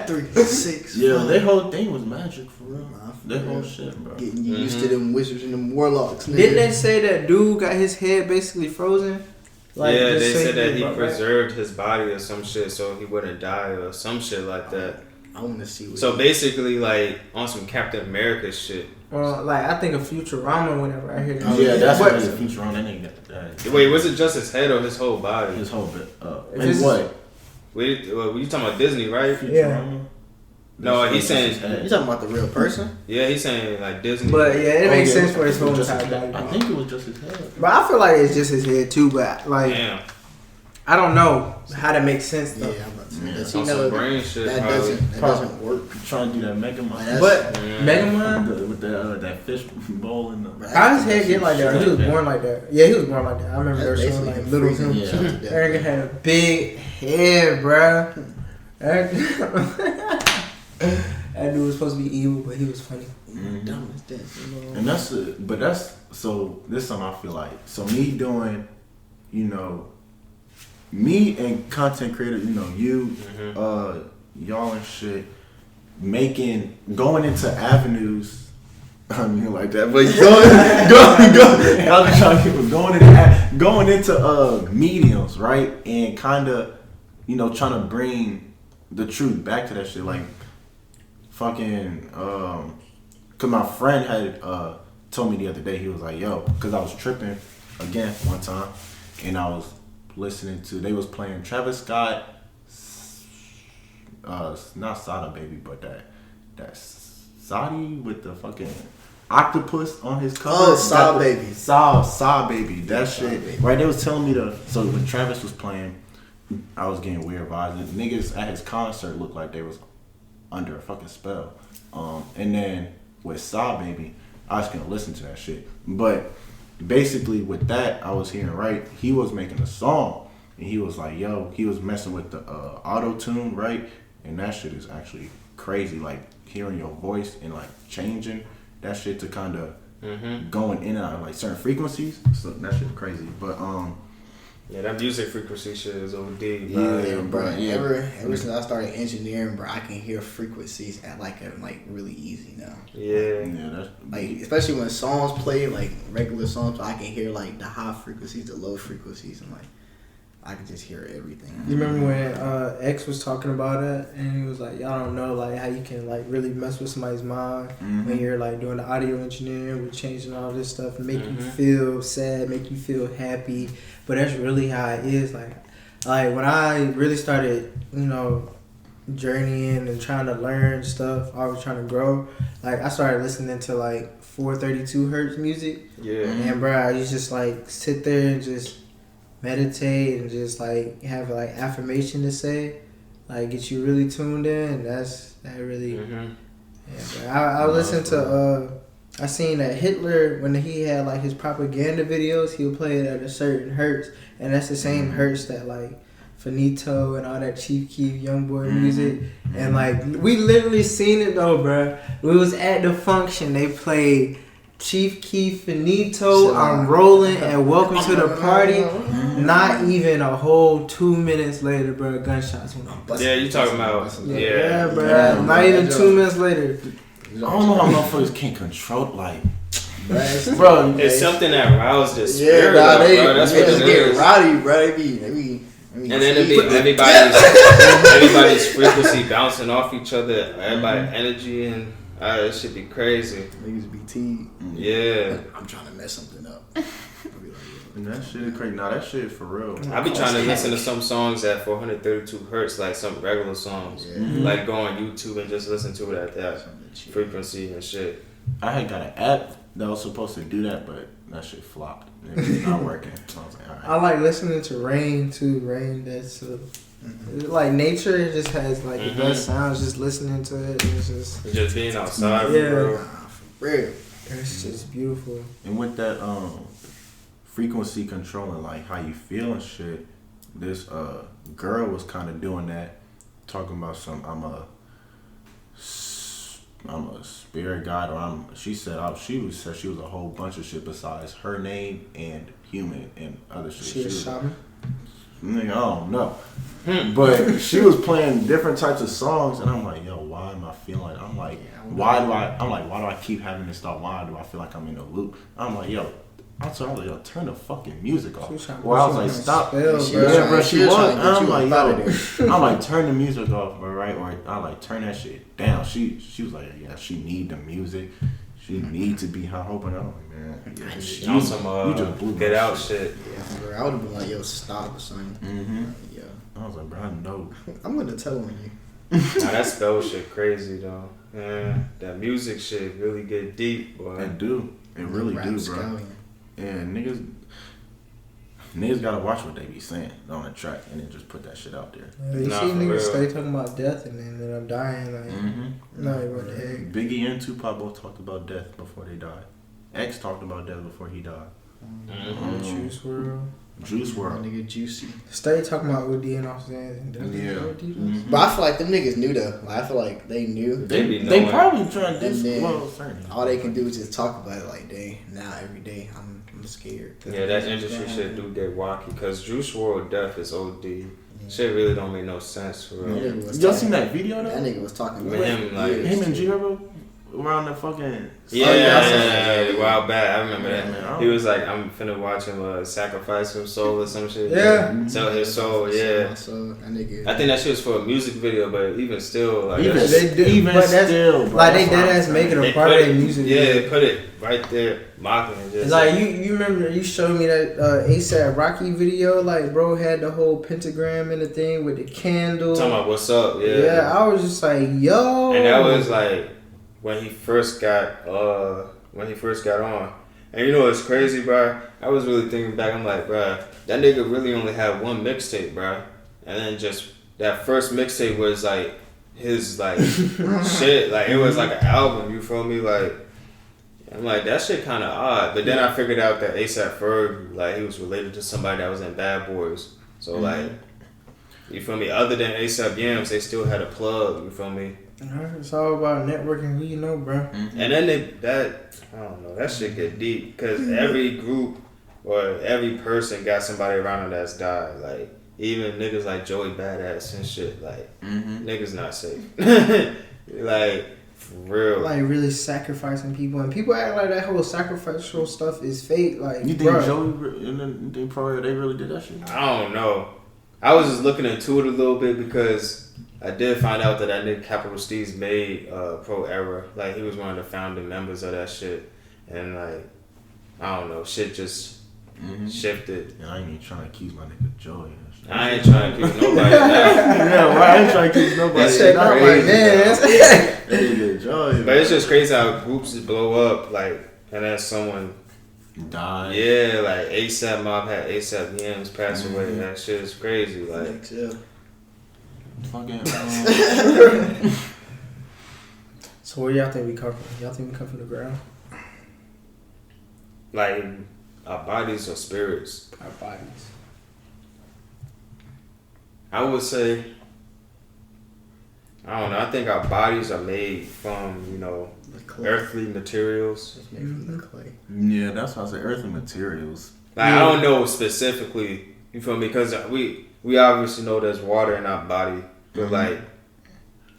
3, 6. Yeah, their whole thing was magic for real. Nah, for Their real. whole shit, bro. Getting you used to them wizards and them warlocks. Nigga. didn't they say that dude got his head basically frozen? Yeah, just they so said that he could- preserved his body or some shit so he wouldn't die or some shit like that. I want to see what. So basically, like on some Captain America shit. Well, like I think of Futurama whenever I hear that. Oh, yeah, that's But- what the future on that nigga got that. Wait, was it just his head or his whole body? His whole bit. If And it's- what? Wait, you talking about Disney, right? Yeah. No, he's saying. You talking about the real person? Yeah, he's saying like Disney. But yeah, it makes Oh, yeah. sense for his whole Just his entire head. body. I think it was just his head. But I feel like it's just his head too. But like, Damn. I don't know how that makes sense though. Yeah, I'm about to say. Does On he some know brain shit, that probably. doesn't work? Trying to do that Mega Man. But Yeah. Mega Man, With that fish bowl in the. how his head get like that? He was born like that. Yeah, he was born like that. I remember That's there was showing basically like little freezing him. himself to death, Eric bro. had a big head, bruh. That dude was supposed to be evil, but he was funny. Dumb as this, you know. And that's so this is something I feel like. So me doing, me and content creators, you, y'all and shit, going into avenues. I mean like that, but going into mediums, right? And kind of, trying to bring the truth back to that shit, like fucking. Cause my friend had told me the other day, he was like, "Yo," cause I was tripping again one time, and I was listening to, they was playing Travis Scott, not Sada Baby, but that Saudi with the fucking octopus on his cover. Oh, Saw Baby. Saw Baby. That Saw shit. Baby. Right, they was telling me so when Travis was playing, I was getting weird vibes. The niggas at his concert looked like they was under a fucking spell. And then with Saw Baby, I was gonna listen to that shit. But basically with that, I was hearing, right, he was making a song and he was like, he was messing with the auto-tune, right? And that shit is actually crazy, like hearing your voice and like changing that shit to kind of going in and out of like certain frequencies. So that shit's crazy. But yeah, that music frequency shit is OD, bro. Yeah, bro. Yeah. Ever since I started engineering, bro, I can hear frequencies at like really easy now. Yeah. that's Like especially when songs play, like regular songs, I can hear like the high frequencies, the low frequencies, and like I can just hear everything. You remember when X was talking about it, and he was like, "Y'all don't know like how you can like really mess with somebody's mind when you're like doing the audio engineering with changing all this stuff, and make you feel sad, make you feel happy." But that's really how it is. Like when I really started, journeying and trying to learn stuff, I was trying to grow. Like I started listening to like 432 hertz music. Yeah. And bro, I used to just like sit there and just meditate and just like have like affirmation to say, like get you really tuned in. That really. Yeah, bro. I listened to I seen that Hitler, when he had like his propaganda videos, he would play it at a certain hertz, and that's the same hertz that like Finito and all that Chief Keef Youngboy music, and like we literally seen it though, bruh. We was at the function, they played Chief Keef Finito, I'm Rolling, and Welcome to the Party. Not even a whole 2 minutes later, bruh, gunshots went off. Yeah, you talking about Yeah, bruh. Not even 2 minutes later. I don't know how motherfuckers can control like, Bro, it's something that roused their yeah, spirit, bro, bro. they That's what just it get is. rowdy, bro. They be And then it'd be everybody's frequency bouncing off each other, everybody's energy, and it should be crazy. niggas be T. Yeah. I'm trying to mess something up. and that shit is crazy. Nah, that shit for real. I be trying to listen to some songs at 432 hertz, like some regular songs. Like go on YouTube and just listen to it at that frequency and shit. I had got an app that was supposed to do that, but that shit flopped. It was not working. So I was like, all right. I like listening to rain too. Rain, that's like nature. It just has like the best sounds. Just listening to it, and it's just Being outside, Yeah. bro. For real. it's just beautiful. And with that frequency controlling like how you feel and shit, this girl was kind of doing that, talking about I'm a spirit guide, or she said she was a whole bunch of shit besides her name and human and other shit. She a shaman. I don't know. But she was playing different types of songs, and I'm like, yo, why am I feeling like, why do I keep having this thought? Why do I feel like I'm in a loop? I'm like, yo, I told her, yo, turn the fucking music off. Well, I was like, stop. Spell, Yeah, bro, she was. trying to get I'm you like, up out of yo, I'm like, turn the music off, bro, right? Or I like, turn that shit down. She was like, yeah, she need the music. She need to be hoping. I'm like, man, yeah, On some you just blew my get out shit. Yeah, bro. I would have been like, yo, stop or something. Yeah. I was like, bro, I know. I'm gonna tell on you. Nah, that spell shit crazy though. Yeah, that music shit really get deep, boy. It do. It really Rap do, bro. scallion. And niggas, Niggas gotta watch what they be saying on the track and then just put that shit out there. You Nah, see for niggas real. stay talking about death and then end up dying. Like, like what the heck? Biggie and Tupac both talked about death before they died. X talked about death before he died. Juice WRLD. Juice That WRLD. nigga Juicy. Stay talking about ODing off his hands and death. Yeah. Mm-hmm. But I feel like them niggas knew though. Like, I feel like they knew. They be They knowing. probably trying to And do then well, certain. all they can do is just talk about it like, dang, now every day I'm scared. Yeah, that industry shit do get wacky because Juice WRLD death is OD. Shit really don't make no sense for real. Y'all seen that video though? That nigga was talking With about him, like- Him and G-Herbo around the fucking... Yeah, a while back, I remember Yeah, that. man, He was like, I'm finna watch him sacrifice his soul or some shit. Yeah. Sell his soul, yeah. So that nigga. I think that shit was for a music video, but even still, like, Even, that's- They do, even but that's- still, bro. Like they that's what dead I'm ass saying. making they a part put of their it, music. yeah, video. they put it right there, mocking it. Just It's like you remember you showed me that ASAP Rocky video, like bro had the whole pentagram and the thing with the candle. talking about what's up, yeah. Yeah, I was just like, yo. And that was like when he first got on. And you know what's crazy, bro? I was really thinking back. I'm like, bro, that nigga really only had one mixtape, bro. And then just that first mixtape was like his like shit. Like it was like an album. You feel me? Like I'm like that shit kind of odd. But then I figured out that ASAP Ferg, like he was related to somebody that was in Bad Boys. So like, you feel me? Other than ASAP Yams, they still had a plug. You feel me? It's all about networking, who you know, bro. And then I don't know, that shit get deep because every group or every person got somebody around them that's died. Like even niggas like Joey Badass and shit. Like niggas not safe. Like for real. Like really sacrificing people, and people act like that whole sacrificial stuff is fake. Like, You think bruh, Joey and then they really did that shit? I don't know. I was just looking into it a little bit because I did find out that nigga Capital Steez made Pro Era. Like he was one of the founding members of that shit, and like I don't know, shit just shifted. And I ain't even trying to accuse my nigga Joey. I ain't trying to keep nobody down. Yeah, well, I ain't trying to accuse nobody. That That shit shit not my crazy, man. That nigga Joey. But it's just crazy how groups just blow up, like, and then someone, died. yeah, like ASAP Mob had ASAP Yams pass away. That shit is crazy. Like, Fucking. So where y'all think we come from? Y'all think we come from the ground? like our bodies or spirits. Our bodies. I would say, I don't know. I think our bodies are made from, The clay. earthly materials. It's made from the clay. Yeah, that's why I say earthly materials. Like I don't know specifically. You feel me? Because we obviously know there's water in our body, but like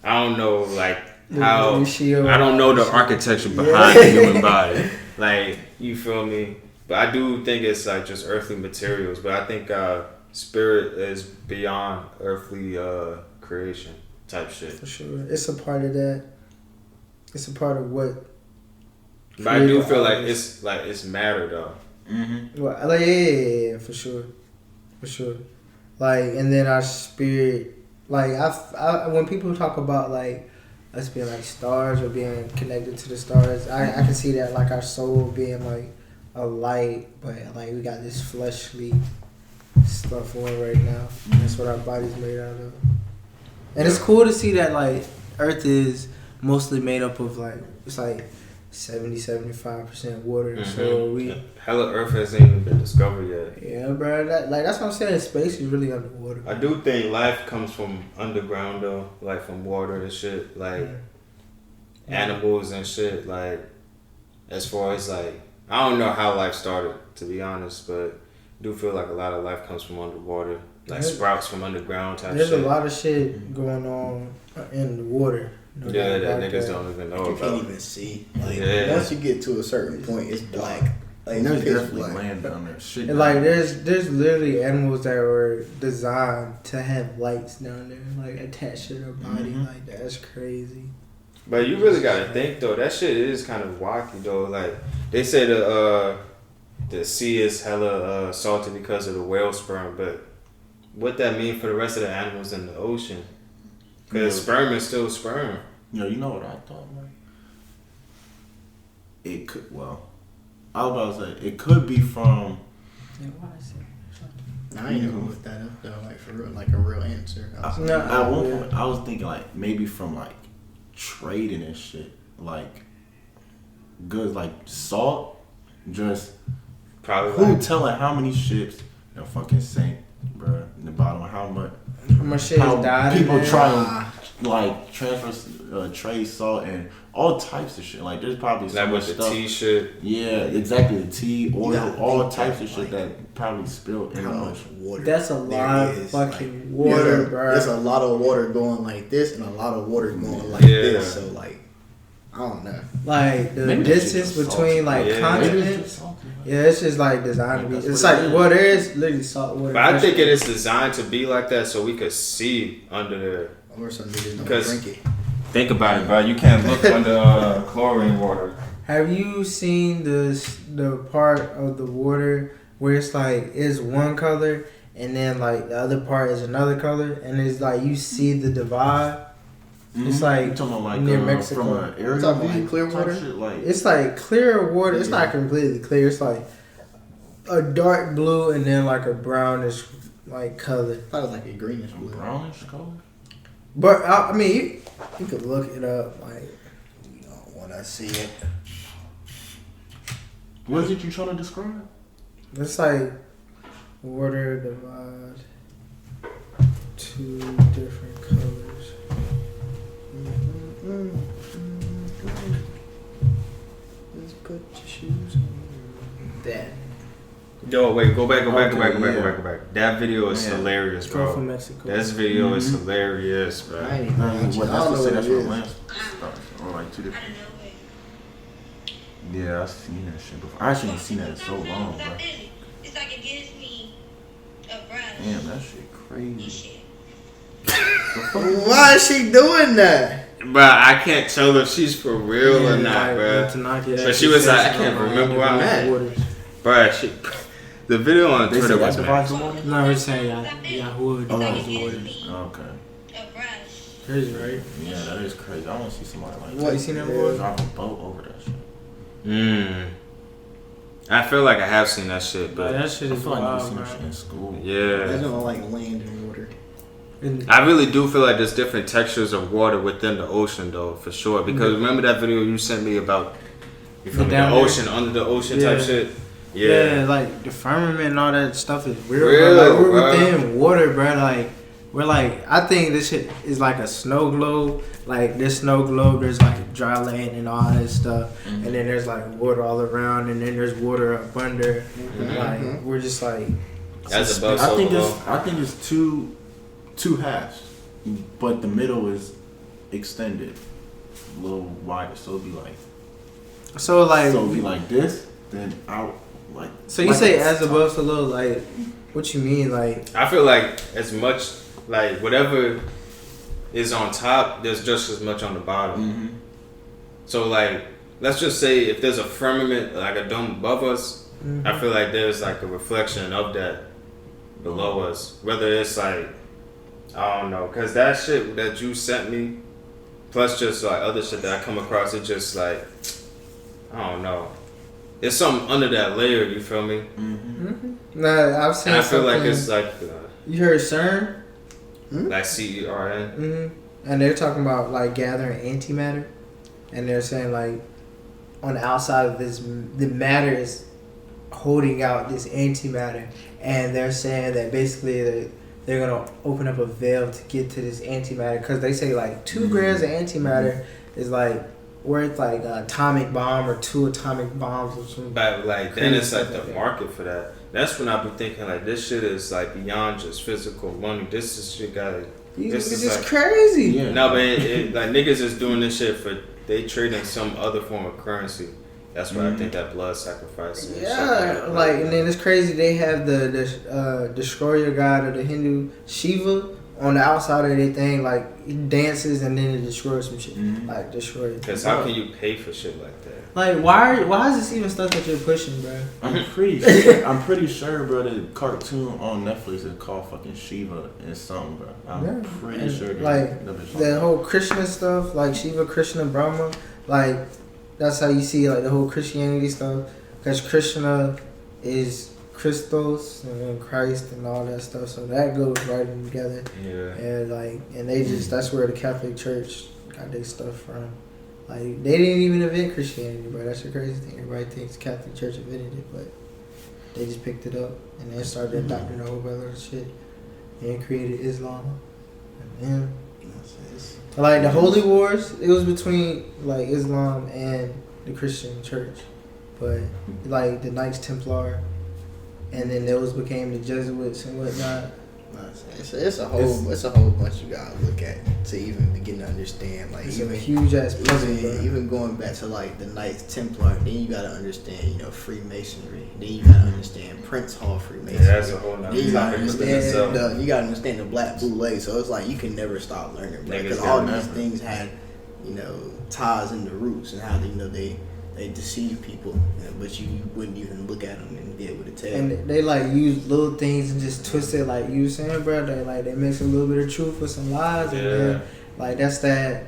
I don't know like how I don't know the architecture behind the human body. Like you feel me? But I do think it's like just earthly materials. But I think spirit is beyond earthly creation type shit. For sure. It's a part of that. It's a part of what. But I do created feel all like this. it's matter though. Well, like yeah, for sure. Like, and then our spirit, like I when people talk about like us being like stars or being connected to the stars, I can see that like our soul being like a light, but like we got this fleshly stuff on right now. That's what our body's made out of. And it's cool to see that like Earth is mostly made up of like it's like 70-75% water. So we Hella Earth hasn't even been discovered yet. yeah, bro. That's what I'm saying. Space is really underwater. I do think life comes from underground though, like from water and shit, like animals and shit. Like as far as like, I don't know how life started to be honest, but I do feel like a lot of life comes from underwater, like sprouts from underground type There's shit. a lot of shit going on in the water. No Yeah, doubt that about niggas don't even know You can't about. even see. Like Yeah. once you get to a certain point, it's black. Like And there's it's definitely black. land down there. Shit. And like there's literally animals that were designed to have lights down there, like attached to their body. Like that's crazy. But you really gotta think though. That shit is kind of wacky though. Like they say the sea is hella salty because of the whale sperm, but what that mean for the rest of the animals in the ocean? Because sperm is still sperm. You know what I thought, man? It could, well, I was about to say, it could be from I ain't gonna look that up though, like for real, like a real answer. At one point, I was thinking like maybe from like trading and shit, like goods like salt, just Probably who like, telling how many ships that fucking sank, bruh, in the bottom of how much shit has died. people in there. try to like transfer, trade salt and all types of shit. Like there's probably so like much with the stuff. tea shit. Yeah, exactly. The tea, oil, gotta all think types that, of shit like, that probably spilled in the how much ocean. water? That's a there lot of is, fucking like, water, bro. There's a lot of water going like this and a lot of water going like Yeah. this. So like, I don't know. Like the Maybe that shit distance just between like Yeah. continents. Yeah, it's just like designed to be. It's like well, there is literally salt water. But I think it is designed to be like that so we could see under there. Or some niggas don't Because- drink it. Think about it, bro. You can't look under chlorine water. Have you seen the part of the water where it's like it's one color and then like the other part is another color and it's like you see the divide? It's like you talking about like near Mexico. from an area Talking about, view like, clear type water? shit, like It's like clear water. It's not completely clear. It's like a dark blue and then like a brownish like color. I thought it was like a greenish blue. brownish color. But I mean, you could look it up. Like You don't want to see it. What is it you trying to describe? it's like water divide two different colors. Let's put your shoes on. That Yo, wait, go back. Okay, That video is Man. hilarious, go from bro. Mexico. This video is hilarious, bro. I ain't even Nah, watching. what, I that's don't the know same. what That's it what is. Lance. Or like two different. Yeah, I've seen that shit before. I actually ain't seen that in so long, bro. It's like it gives me a brush. Damn, that shit crazy. Shit. Why is she doing that? Bro, I can't tell if she's for real or not, bro. But she was like, I can't remember why I'm mad. Bro, the video on They Twitter say that was divides mad. the water? No, it's saying Yahoo It's like divides it the gives waters. me Okay. a brush. Crazy, right? Yeah, that is crazy. I want to see somebody like What, you seen that before? drive a boat over that shit. I feel like I have seen that shit, But but that shit I is feel like I've wild, seen that shit man. in school. They yeah. don't like land and water. And I really do feel like there's different textures of water within the ocean, though, for sure. Because remember that video you sent me about you feel me, the down there? ocean, under the ocean Yeah. type shit? yeah, like the firmament and all that stuff is real. Real, bro. Like, we're bro. within water, bro. Like we're like, I think this shit is like a snow globe. Like this snow globe, there's like dry land and all that stuff, and then there's like water all around, and then there's water up under. Like we're just like, That's above I so think below. it's two halves, but the middle is extended a little wider, so it'll be like so it'll be like this, then out like. So you like say this. as above, so below. Like, what you mean? Like, I feel like as much, like whatever is on top, there's just as much on the bottom. Mhm. So like, let's just say if there's a firmament, like a dome above us, I feel like there's like a reflection of that below us. Whether it's like, I don't know, cause that shit that you sent me, plus just like other shit that I come across, it just like, I don't know. It's something under that layer. You feel me? nah, I've seen. And I feel like something- it's like, you heard CERN. like CERN. And they're talking about like gathering antimatter, and they're saying like on the outside of this, the matter is holding out this antimatter, and they're saying that basically they're gonna open up a veil to get to this antimatter because they say like 2 grams of antimatter is like worth like an atomic bomb or 2 atomic bombs or something. But like then Crazy it's like stuff the like that. market for that. That's when I be thinking like this shit is like beyond just physical money. This is shit got. These This niggas is is like- crazy. Yeah. No, but like niggas is doing this shit for they trading some other form of currency. That's why I think that blood sacrifice. And shit Yeah, like and then it's crazy. They have the destroyer god of the Hindu Shiva on the outside of their thing, like he dances and then it destroys some shit, like destroy it. Because how can you pay for shit like that? Like why is this even stuff that you're pushing, bro? I'm pretty sure, bro. The cartoon on Netflix is called fucking Shiva and something, bro. I'm Yeah. pretty And, sure. like that bitch the whole Krishna stuff, like Shiva, Krishna, Brahma, like that's how you see like the whole Christianity stuff. Because Krishna is Christos and then Christ and all that stuff. So that goes right in together. Yeah. And they just that's where the Catholic Church got their stuff from. Like they didn't even invent Christianity, bro. That's the crazy thing. Everybody thinks the Catholic Church invented it, but they just picked it up and then started adopting a whole other shit and created Islam. And then like the Holy Wars, it was between like Islam and the Christian Church, but like the Knights Templar, and then those became the Jesuits and whatnot. It's a whole bunch you gotta look at to even begin to understand. Like It's even a huge ass puzzle, bro. even going back to like the Knights Templar, then you gotta understand, Freemasonry. Then you gotta understand Prince Hall Freemasonry. Yeah, that's a whole nother Then you gotta topic within itself. understand you gotta understand the Black Boule. So it's like you can never stop learning, bro. Niggas Because gotta all never. these things had, ties in the roots and how they deceive people, but you wouldn't even look at them and be able to tell. And they like use little things and just twist it, like you saying, bro. They mix a little bit of truth with some lies, and then like that's that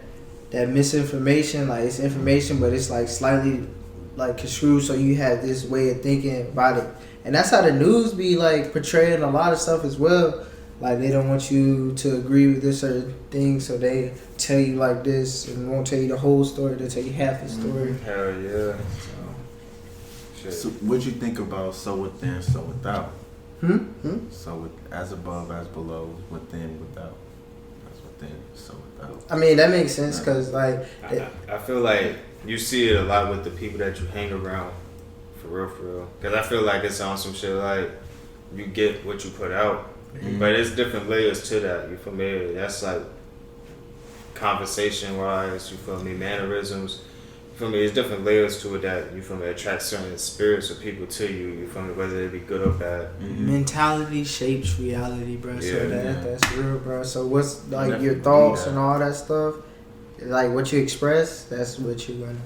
misinformation. Like it's information, but it's like slightly like construed, so you have this way of thinking about it. And that's how the news be like portraying a lot of stuff as well. Like they don't want you to agree with this certain thing, so they tell you like this and won't tell you the whole story. They'll tell you half the story. Hell yeah. Shit. So what you think about so within, so without? So with, as above, as below, within, without. As within, so without. I mean that makes sense because like I feel like you see it a lot with the people that you hang around, for real. Because I feel like it's on some shit like you get what you put out, but there's different layers to that. You feel me? That's like conversation wise. You feel me? Mannerisms. You feel me? There's different layers to it that you feel me attract certain spirits or people to you. You feel me? Whether it be good or bad. mentality shapes reality, bro. So Yeah. that's real, bro. So what's like Definitely your thoughts that. and all that stuff, like what you express, that's what you're gonna,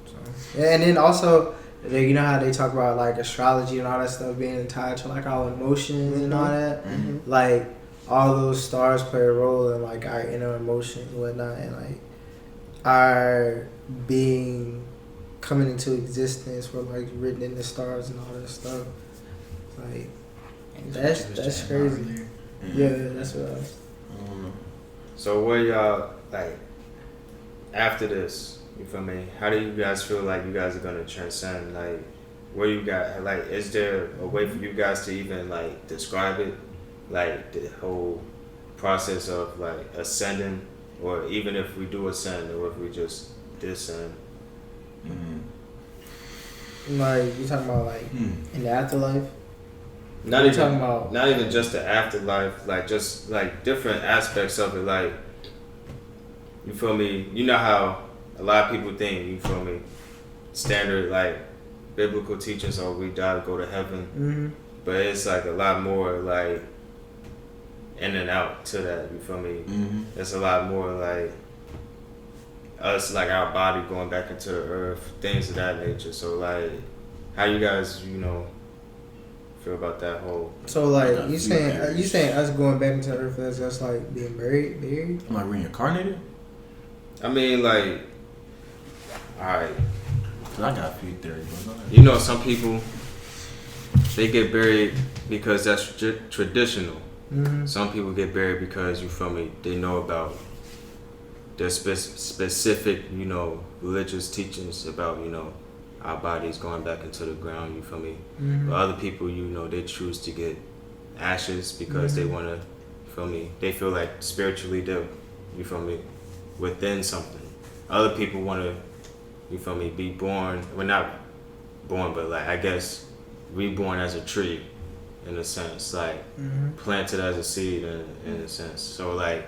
So yeah, and then also, you know how they talk about like astrology and all that stuff being tied to like our emotions and all that. Like all those stars play a role in like our inner emotions and whatnot, and like our being coming into existence were like written in the stars and all that stuff. Like that's crazy. Yeah, that's what I was. I don't know. So where y'all like after this? You feel me? How do you guys feel like you guys are gonna transcend? Like, where you got like? Is there a way for you guys to even like describe it? Like the whole process of like ascending, or even if we do ascend, or if we just descend. Like you talking about like in the afterlife? Not We're even talking about not even just the afterlife, like just like different aspects of it. Like, you feel me? You know how a lot of people think, you feel me? Standard like biblical teachings are we die to go to heaven, but it's like a lot more like in and out to that. You feel me? It's a lot more like us, like our body going back into the earth, things of that nature. So like, how you guys, feel about that whole? So like you saying us going back into Earth as us like being buried? Like reincarnated? I mean, like, alright. Cause I got a few theories. But go ahead. Some people, they get buried because that's traditional. Some people get buried because, you feel me, they know about their specific, religious teachings about, our bodies going back into the ground, you feel me? But other people, they choose to get ashes because they want to, you feel me? They feel like spiritually they're, you feel me, within something. Other people want to, you feel me, be born, well, not born, but like, I guess, reborn as a tree, in a sense, like, planted as a seed, in a sense. So, like,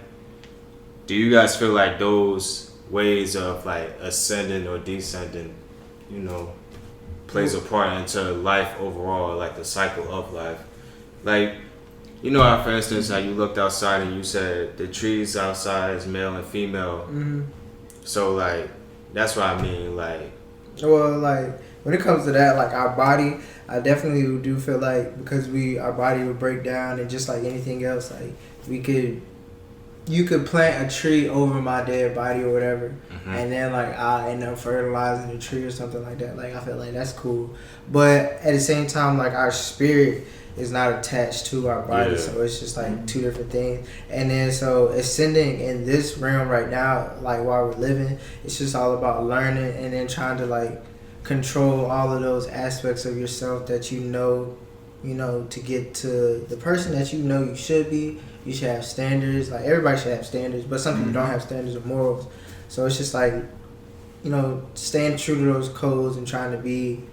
do you guys feel like those ways of, like, ascending or descending, plays a part into life overall, like the cycle of life? Like, how, for instance, how you looked outside and you said the trees outside is male and female. So, like, that's what I mean, like. Well, like, when it comes to that, like, our body, I definitely do feel like because our body would break down and just like anything else, like, we could you could plant a tree over my dead body or whatever, and then like I end up fertilizing the tree or something like that. Like I feel like that's cool, but at the same time, like our spirit is not attached to our body, so it's just like two different things. And then so ascending in this realm right now, like while we're living, it's just all about learning and then trying to like control all of those aspects of yourself that you know, to get to the person that you know you should be. You should have standards. Like everybody should have standards, but some people don't have standards or morals. So it's just like, staying true to those codes and trying to be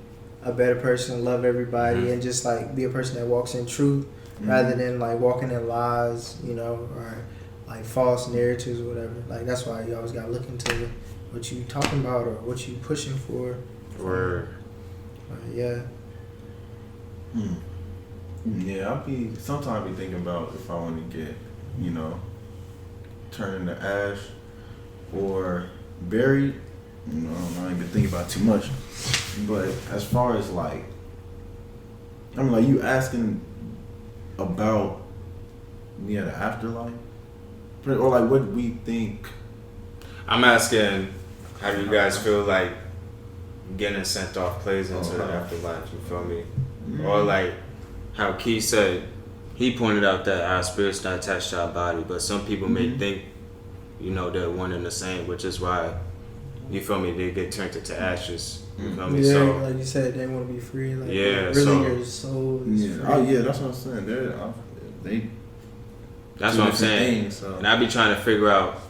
a better person, love everybody, and just like be a person that walks in truth rather than like walking in lies, or like false narratives or whatever. Like that's why you always gotta look into what you talking about or what you pushing for. Word. Yeah. Yeah, sometimes I be thinking about if I want to get, turned into ash or buried. I ain't been thinking about it too much. But as far as like, you asking about the afterlife, or like what we think. I'm asking, how do you guys feel like getting sent off plays into the afterlife? You feel me? Or like how Key said, he pointed out that our spirit's not attached to our body, but some people may think, they're one and the same, which is why, you feel me, they get turned into ashes. You feel me? Yeah, So, like you said, they want to be free. Like, yeah, really, your soul is free. Oh yeah, that's what I'm saying. That's what I'm saying. Things, so. And I be trying to figure out,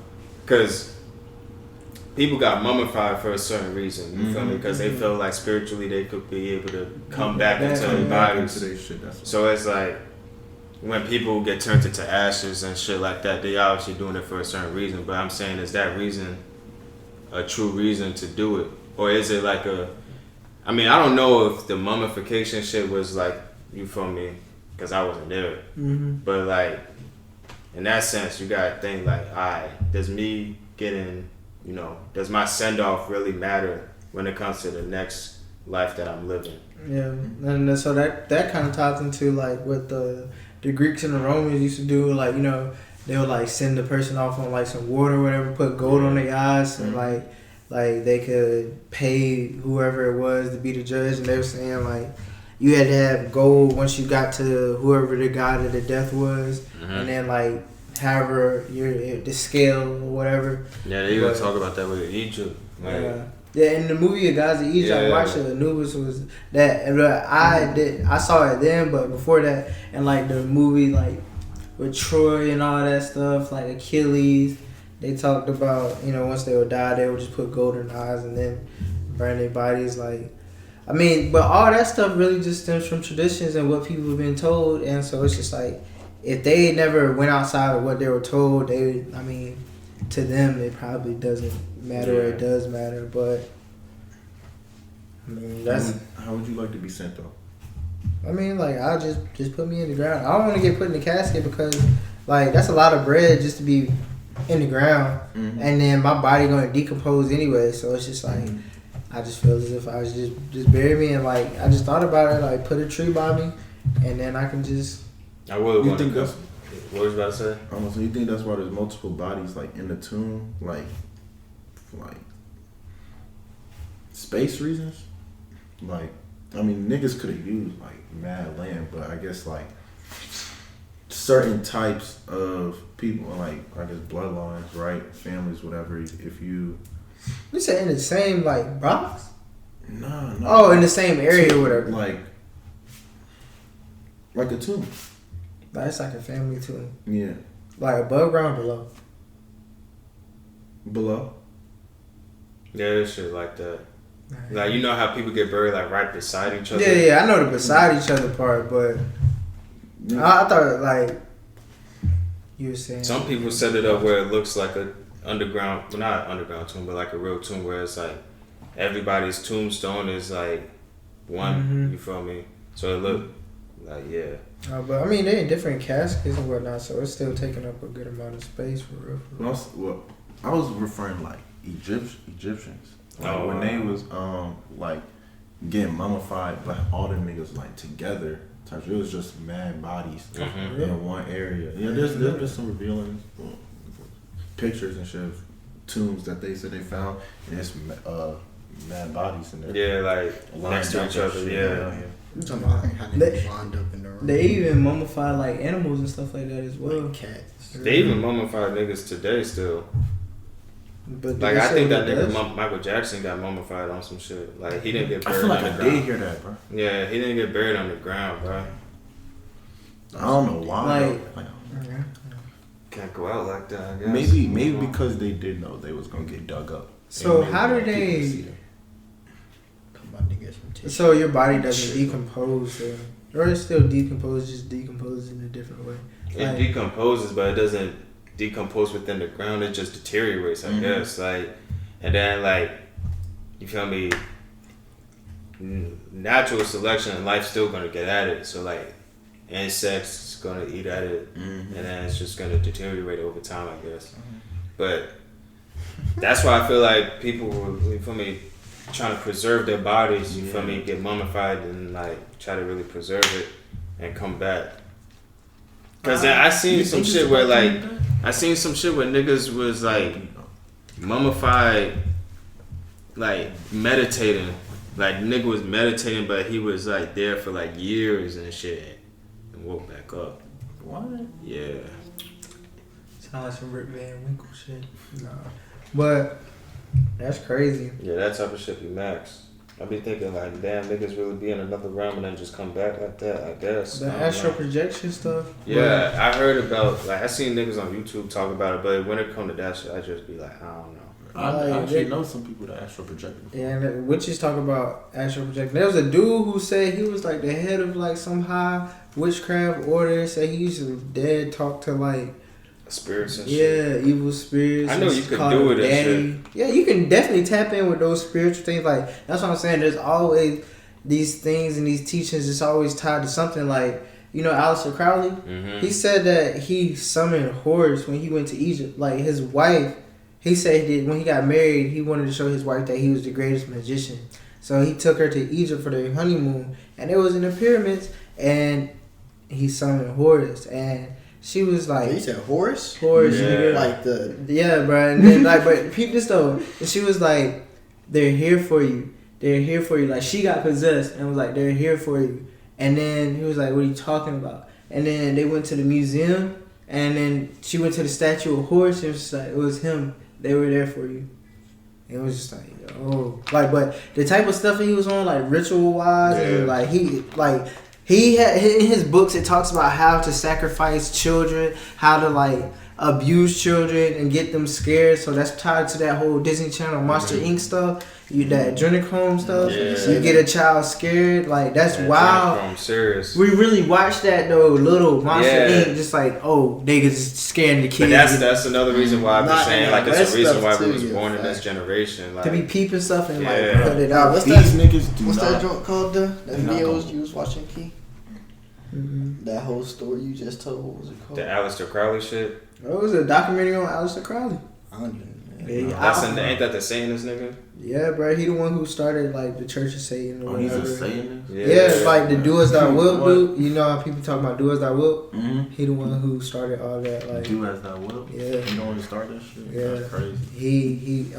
because people got mummified for a certain reason. You feel me? Because they feel like spiritually they could be able to come back into their bodies. So it's like, when people get turned into ashes and shit like that, they obviously doing it for a certain reason. But I'm saying, is that reason a true reason to do it? Or is it like I don't know if the mummification shit was like, you feel me, because I wasn't there. But like, in that sense, you gotta think like, alright, does me getting, does my send-off really matter when it comes to the next life that I'm living? Yeah, and so that kind of ties into like what the Greeks and the Romans used to do. Like, they would like send the person off on like some water or whatever, put gold on their eyes, and like they could pay whoever it was to be the judge. And they were saying like you had to have gold once you got to whoever the god of the death was, and then like however the scale or whatever. Yeah, they even talk about that with Egypt. Like, yeah, in the movie The Gods of Egypt, I watched it. Anubis was that. And I saw it then, but before that, and like the movie like with Troy and all that stuff, like Achilles, they talked about, once they would die, they would just put gold in their eyes and then burn their bodies. Like, but all that stuff really just stems from traditions and what people have been told. And so it's just like, if they never went outside of what they were told, to them it probably doesn't matter or it does matter. But that's. How would you like to be sent off? I'll just put me in the ground. I don't want to get put in the casket because, like, that's a lot of bread just to be in the ground, and then my body gonna decompose anyway. So it's just like, I just feel as if I was just bury me, and like I just thought about it, like put a tree by me, and then I can just. I really want to. That's what was you about to say? So you think that's why there's multiple bodies like in the tomb, like space reasons? Like, niggas could have used like mad land, but I guess like certain types of people, like I guess bloodlines, right, families, whatever. If you said in the same like box? No. Oh, in the same area or whatever. Like a tomb. That's like a family tomb. Yeah. Like above ground, below. Below. Yeah, there's shit like that. Like, you know how people get buried like right beside each other? Yeah, I know the beside each other part, but I thought like you were saying. Some people set it up where it looks like a underground, well, not underground tomb, but like a real tomb where it's like everybody's tombstone is like one. You feel me? So it look like but they in different caskets and whatnot, so it's still taking up a good amount of space for real. Well, I was referring like Egyptians. Like when they was like getting mummified, but all them niggas like together. It was just mad bodies in one area. Yeah, there's some revealing pictures and shit of tombs that they said they found, and it's mad bodies in there. Yeah, like next to each other. Yeah. You talking about like how they lined up in the room? They even mummify like animals and stuff like that as well. Like cats. They even mummify niggas today still. But Like I think that nigga Michael Jackson got mummified on some shit. Like he didn't get buried. I feel like on the I ground. did hear that, bro. Yeah, he didn't get buried on the ground, bro. I don't know why. Like, Can't go out like that. I guess. Maybe because they did know they was gonna get dug up. So And how maybe do people they? see them. I'm about to get some tissue. So your body doesn't decompose, or it still decomposes, just decomposes in a different way. It decomposes, but it doesn't decompose within the ground. It just deteriorates, I guess. Like, and then like, you feel me? Natural selection and life's still gonna get at it. So like, insects gonna eat at it, and then it's just gonna deteriorate over time, I guess. But that's why I feel like people, you feel me, trying to preserve their bodies. You feel me, get mummified and like try to really preserve it and come back. Cause I seen some shit where like niggas was like mummified, like meditating. Like nigga was meditating, but he was like there for like years and shit, and woke back up. What? Yeah. Sound like some Rip Van Winkle shit. Nah, but that's crazy. Yeah, that type of shit be max. I be thinking like, damn, niggas really be in another realm and then just come back like that, I guess. The astral projection stuff. Yeah, I heard about, like, I seen niggas on YouTube talk about it, but when it come to that shit, I just be like, I don't know. I actually know some people that astral project. Yeah, and witches talk about astral projection. There was a dude who said he was like the head of like some high witchcraft order. Said he used to dead talk to like spirits and shit. Yeah, evil spirits. I know you could do it and shit. Yeah, you can definitely tap in with those spiritual things. Like that's what I'm saying. There's always these things and these teachings. It's always tied to something. Like you know, Aleister Crowley. He said that he summoned Horus when he went to Egypt. Like his wife. He said that when he got married, he wanted to show his wife that he was the greatest magician. So he took her to Egypt for their honeymoon, and it was in the pyramids, and he summoned Horus, and she was like, You said Horus? Horus, Yeah. nigga. Like the Yeah, bro. And then like, but peep this though, and she was like, they're here for you. They're here for you. Like she got possessed and was like, they're here for you. And then he was like, what are you talking about? And then they went to the museum, and then she went to the statue of Horus, and it was just like, it was him. They were there for you. It was just like, oh, like, but the type of stuff that he was on, like ritual wise, and like he had in his books. It talks about how to sacrifice children, how to like abuse children and get them scared. So that's tied to that whole Disney Channel Monster Inc. stuff. That adrenochrome stuff. Yeah. You get a child scared. Like that's wild. I'm serious. We really watched that though. Little Monster Yeah. Inc. Just like, oh, niggas scaring the kids. But that's another reason why I be Not saying in like that it's a reason why stuff, we was too, born yeah, in this fact. generation. Like to be peeping stuff and Yeah. like put it out. What's These that? niggas do What's not. that joint called? That They're not videos gonna- you was watching, Key? Mm-hmm. That whole story you just told. What was it called? the Aleister Crowley shit. It was a documentary on Aleister Crowley. I don't even. Ain't that the Satanist nigga? Yeah, bro. He the one who started like the Church of Satan or Oh, he's whatever. a Satanist? Yeah, like the do as thou wilt What? do. You know how people talk about do as thou wilt? Mm-hmm. He the one who started all that. Like Do as thou will. Yeah. You know when to start that shit? Yeah. That's crazy. he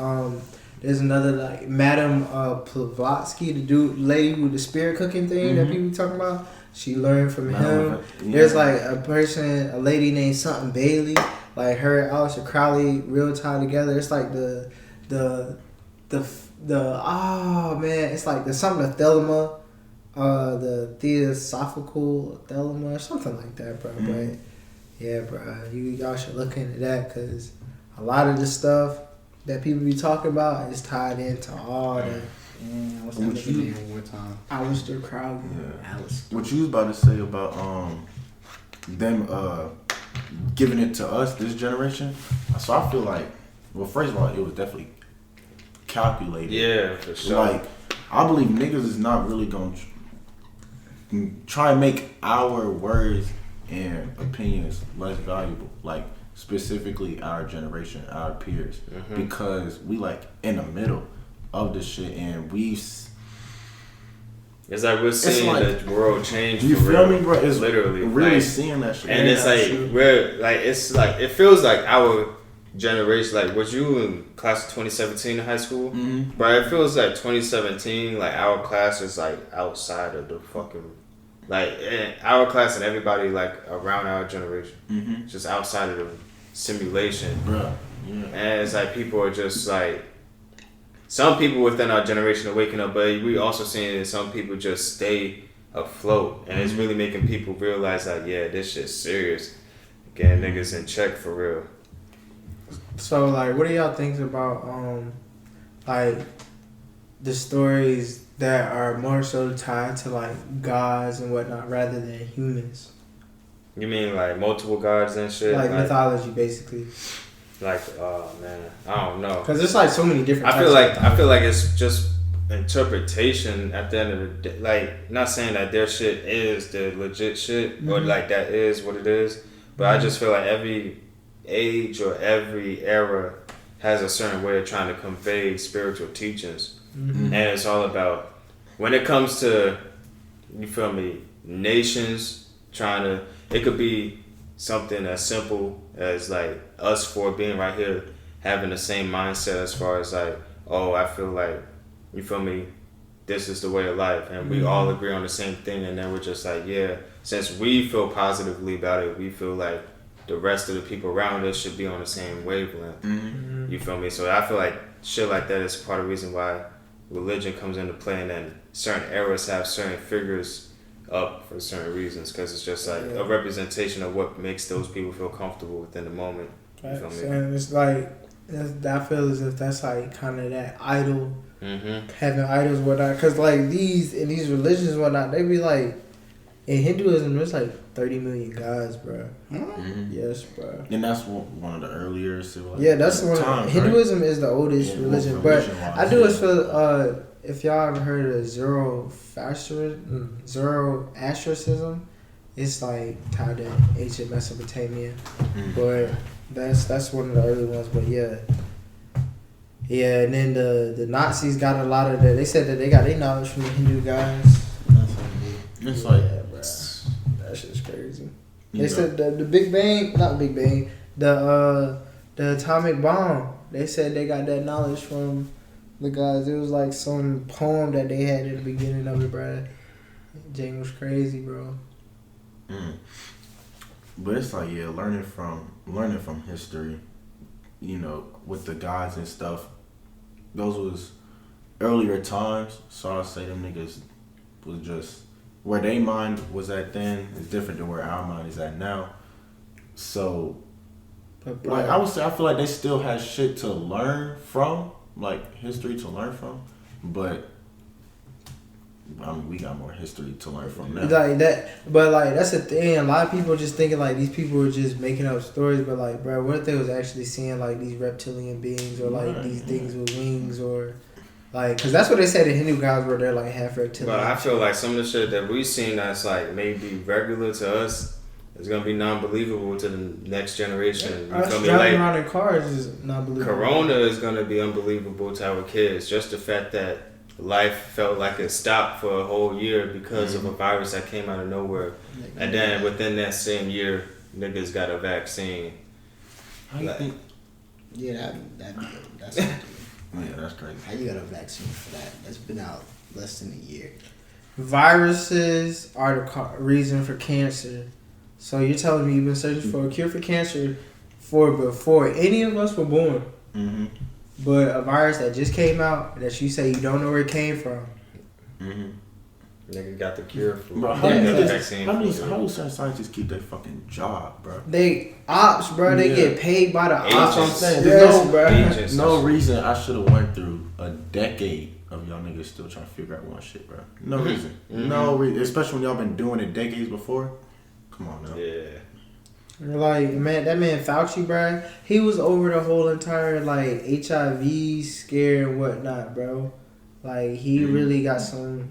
there's another like Madame Blavatsky, the lady with the spirit cooking thing that people talking about. She learned from him. There's like a lady named something Bailey, like her and Aleister Crowley real tied together. It's like the oh man, it's like the something Thelema, the Theosophical Thelema or something like that, bro. But yeah, bro, y'all should look into that because a lot of the stuff that people be talking about is tied into all the What's that nigga name one more time? Aleister Crowley. Yeah. What you was about to say about them giving it to us, this generation? So I feel like, well, first of all, it was definitely calculated. Yeah, for sure. Like, I believe niggas is not really gonna try and make our words and opinions less valuable. Like, specifically our generation, our peers, because we like in the middle of this shit, and it's like we're seeing like, the world change. you for feel real. me, bro? It's literally really like, seeing that shit, and it's like we're like, it's like it feels like our generation, like, was you in class of 2017 in high school? Mm-hmm. But it feels like 2017, like, our class is, like, outside of the fucking, like, our class and everybody, like, around our generation. Mm-hmm. Just outside of the simulation. Bruh. Yeah. And it's like people are just like, some people within our generation are waking up, but we also seeing that some people just stay afloat, and it's really making people realize like, yeah, this shit's serious. Getting niggas in check for real. So like, what do y'all think about like the stories that are more so tied to like gods and whatnot rather than humans? You mean like multiple gods and shit? Like mythology, basically. Like, oh man, I don't know. Cause there's like so many different. I feel like it's just interpretation at the end of the day. Like, not saying that their shit is the legit shit or like that is what it is, but I just feel like every age or every era has a certain way of trying to convey spiritual teachings, and it's all about when it comes to, you feel me, nations trying to. It could be something as simple as like us four being right here having the same mindset as far as like, oh, I feel like, you feel me, this is the way of life, and we all agree on the same thing, and then we're just like, yeah, since we feel positively about it, we feel like the rest of the people around us should be on the same wavelength. You feel me? So I feel like shit like that is part of the reason why religion comes into play, and then certain eras have certain figures up for certain reasons, because it's just like a representation of what makes those people feel comfortable within the moment. You feel me? And it's like, I feel as if that's like kind of that idol, having idols and whatnot. Because like in these religions and whatnot, they be like, in Hinduism, there's like 30 million gods, bro. Yes, bro. And that's one of the earlier civilizations. Yeah, that's one. Times, Hinduism is the oldest religion, but I do feel if y'all ever heard of Zoroastrianism, it's like tied to ancient Mesopotamia, but that's one of the early ones. But yeah, and then the Nazis got a lot of that. They said that they got their knowledge from the Hindu guys. It's like, bro, that shit's crazy. They said the Big Bang, not Big Bang, the atomic bomb. They said they got that knowledge from the guys. It was like some poem that they had at the beginning of it, bro. Jane was crazy, bro. But it's like, yeah, learning from history, you know, with the gods and stuff. Those was earlier times, so I'll say them niggas was just where their mind was at then is different than where our mind is at now. So, But like, I would say, I feel like they still had shit to learn from, like history to learn from, but I mean, we got more history to learn from now. Like that, but like that's the thing. A lot of people just thinking like these people were just making up stories, but like, bro, what if they was actually seeing like these reptilian beings or like these things with wings or like, because that's what they said the Hindu gods were. They're like half reptilian. But I feel like some of the shit that we've seen that's like maybe regular to us is gonna be non-believable to the next generation. You Us feel me? driving Like, around in cars is not believable. Corona is gonna be unbelievable to our kids. Just the fact that life felt like it stopped for a whole year because of a virus that came out of nowhere, and then within that same year, niggas got a vaccine. How you think? Yeah, that's Yeah, that's crazy. how you got a vaccine for that? That's been out less than a year. Viruses are the reason for cancer. So you're telling me you've been searching for a cure for cancer for before any of us were born. But a virus that just came out that you say you don't know where it came from. Nigga got the cure for Bro, how do certain scientists keep their fucking job, bro? They ops, bro. They get paid by the ops. Agents. That's what I'm saying. Yes, bro. Agents. No reason I should have went through a decade of y'all niggas still trying to figure out one shit, bro. No reason. No reason. Especially when y'all been doing it decades before. Come on now. Yeah. Like, man, that man Fauci, bro, he was over the whole entire, like, HIV scare and whatnot, bro. Like, he really got some...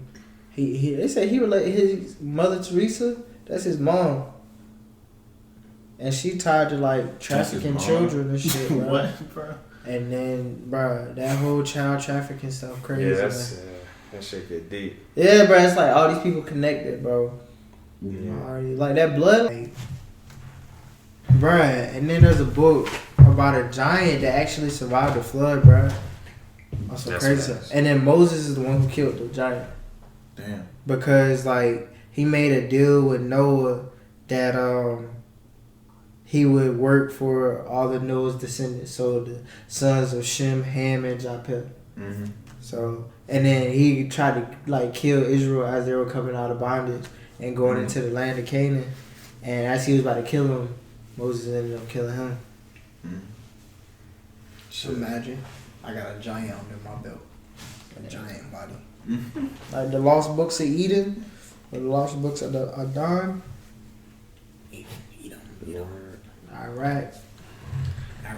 They said he related his Mother Teresa, that's his mom. And she tied to, like, trafficking children and shit, bro. What, bro? And then, bro, that whole child trafficking stuff crazy, Yeah, that shit get deep. Yeah, bro, it's like all these people connected, bro. Yeah. Like, that blood... Bruh, and then there's a book about a giant that actually survived the flood, bro. That's so That's crazy. facts. And then Moses is the one who killed the giant Damn. because like he made a deal with Noah that he would work for all of Noah's descendants, so the sons of Shem, Ham, and Japheth. Mm-hmm. So and then he tried to like kill Israel as they were coming out of bondage and going into the land of Canaan. And as he was about to kill him, Moses ended up killing him. So imagine, I got a giant under my belt, a giant body. Like the lost books of Eden, or the lost books of the Adon. Iraq.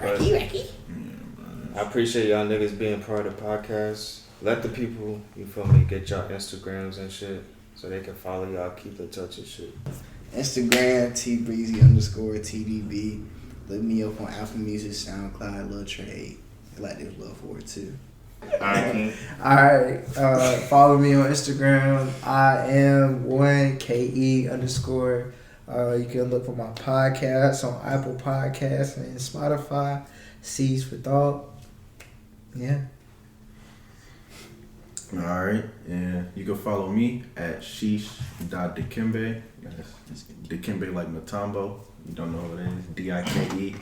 But I appreciate y'all niggas being part of the podcast. Let the people, you feel me, get y'all Instagrams and shit so they can follow y'all, keep in touch and shit. Instagram, tbreezy_TDB. Look me up on Apple Music, SoundCloud, Lil Trade. Collective Love for it too. Alright, Alright, follow me on Instagram. I am 1KE_. You can look for my podcast on Apple Podcasts and Spotify. Seeds for Thought. Yeah. All right, and you can follow me at sheesh.dikembe. That's Dikembe like Matambo. You don't know what it is. DIKEMBE.